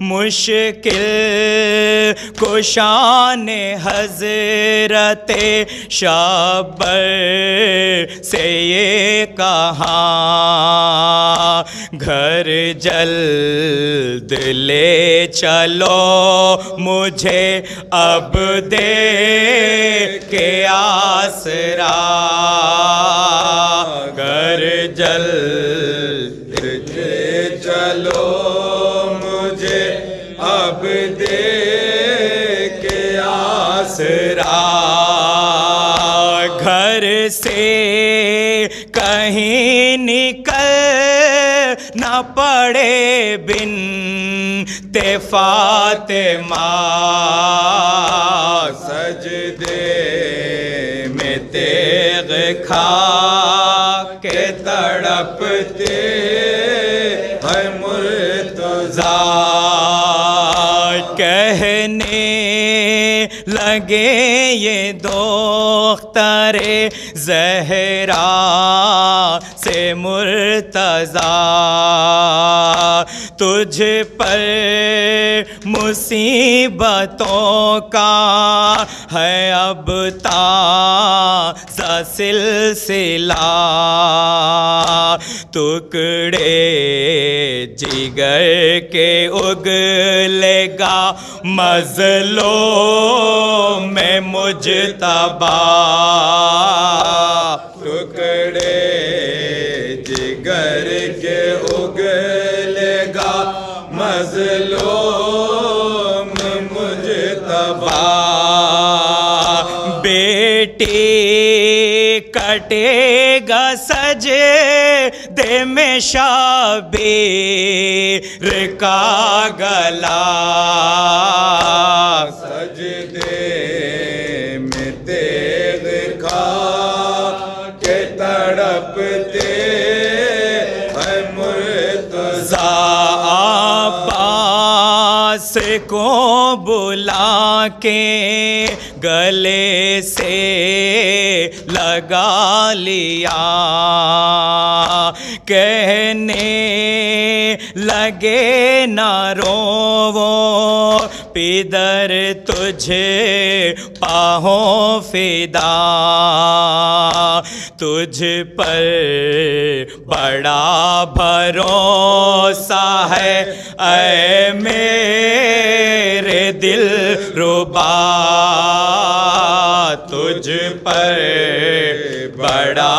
مشکل کشان حضرت شابر سے یہ کہا، گھر جلد لے چلو مجھے اب دے کے آسرا، گھر جلد لے چلو مجھے اب دے کے آسرا، گھر سے کہیں نکل نہ پڑے بنت فاطمہ، سجدے میں تیغ کھا کے تڑپتے ہیں مرتضیٰ، کہنے لگے یہ دختر زہرا سے مرتضیٰ، تجھ پر مصیبتوں کا ہے اب تازہ سلسلہ، ٹکڑے جگر کے اگلے گا مظلوم میں مجتبی، ٹکڑے جگر کے اگلے گا مظلوم مجتبی، بیٹی کٹے گا سجدے میں شبیر کا گلا، سجدے میں تیغ کھا کے تڑپتے ہیں مرتضیٰ، عباس کو بلا کے گلے سے لگا لیا، کہنے لگے نہ رو پدر تجھے پاہوں فدا، تجھ پر بڑا بھروسہ ہے اے میرے دل ربا، تجھ پر بڑا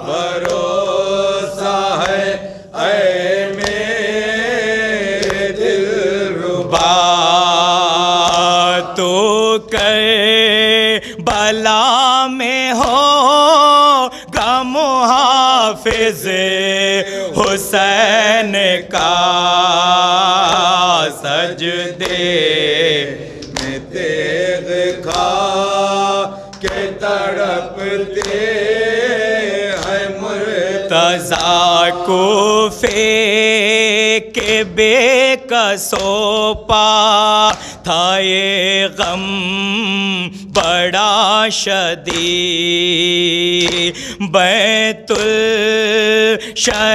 بھروسہ ہے اے میرے دل ربا، تو کربلا میں ہو گا محافظ حسین کا، سجدے میں تیغ کھا کے تڑپتے ہیں مرتضیٰ، کوفے کے بے کسو پا تھا یہ غم بڑا شدید، بیت الشرف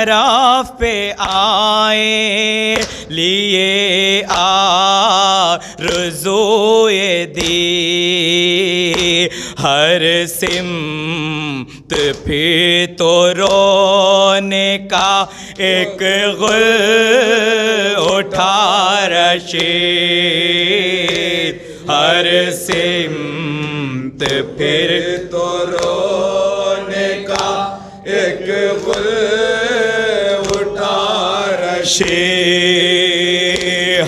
پہ آئے لیے آرزوئے دی، ہر سمت پھر تو رونے کا ایک غل اٹھا رشید، ہر سمت پھر تو رونے کا ایک غل اٹھا رشید،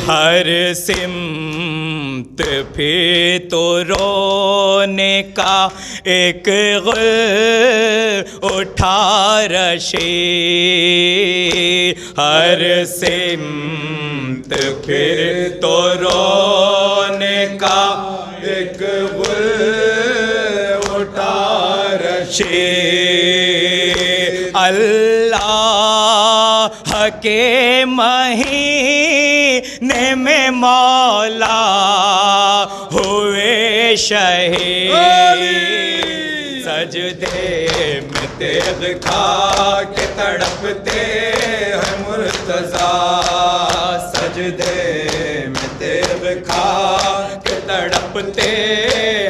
ہر سمت سمت پھر تو رونے کا ایک اٹھا رشے ہر سمت پھر تو رونے کا ایک اٹھا رشے اللہ کے مہینے میں مولا ہوئے شہید سجدے میں تیغ کھا کے تڑپتے ہیں مرتضیٰ سجدے میں تیغ کھا کے تڑپتے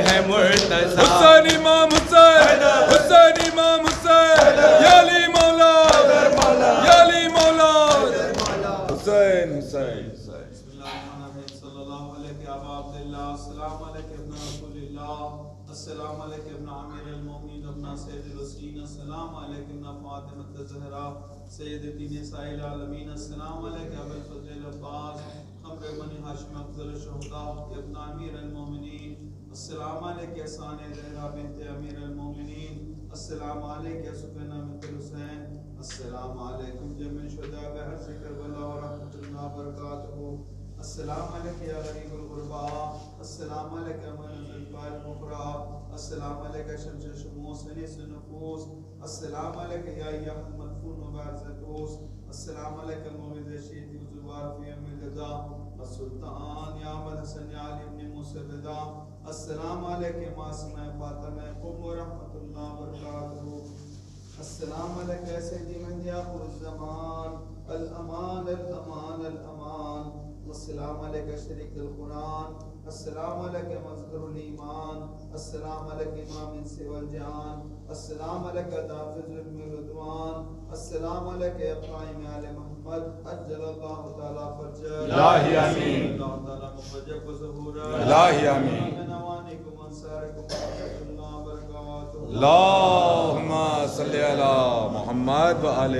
ہیں مرتضیٰ حسین امام حسین حسین امام حسین یا علی مولا یا علی مولا حسین حسین السلام علیکم ابن رسول اللہ السلام علیکم ابن عامر المومنین ابن سید الوسین السلام علیکم ابن فاطمہ الزہرا سیدتی نساء العالمین السلام علیکم ابو الفضل العباس خمر بنی ہاشم افضل الشہداء ابن امیر المومنین السلام علیکم احسان زہرا بنت امیر المومنین السلام علیکم سفینہ بنت الحسین السلام علیکم جمع شہداء بحر کربلا ورحمۃ اللہ وبرکاتہ السلام علیکم یا غریب الغرباء السلام علیکم منزل المغرا السلام علیکم شمس شموس انیس النفوس السلام علیکم یا ایاح المدفون وبارزتوس السلام علیکم موعظ شیخ وزوار فی ام الجزا السلطان یا احمد حسن یا علی ابن موسی الرضا السلام علیکم معصومہ فاطمہ قم ورحمۃ اللہ وبرکاتہ السلام علیکم سیدی مہدی آخر الزمان الامان الامان الامان السلام علیکم شریک القرآن السلام علیکم مظہر الایمان السلام علیکم امام انس والجان السلام علیکم دافع ظلم الرضوان السلام علیکم قائم آل محمد اجل اللہ تعالی فرجہ الہی آمین اللہ تعالی مفجب و ظہورہ الہی آمین نوانکم انصارکم ورحمۃ اللہ وبرکاتہ اللہم صلی علی محمد و آل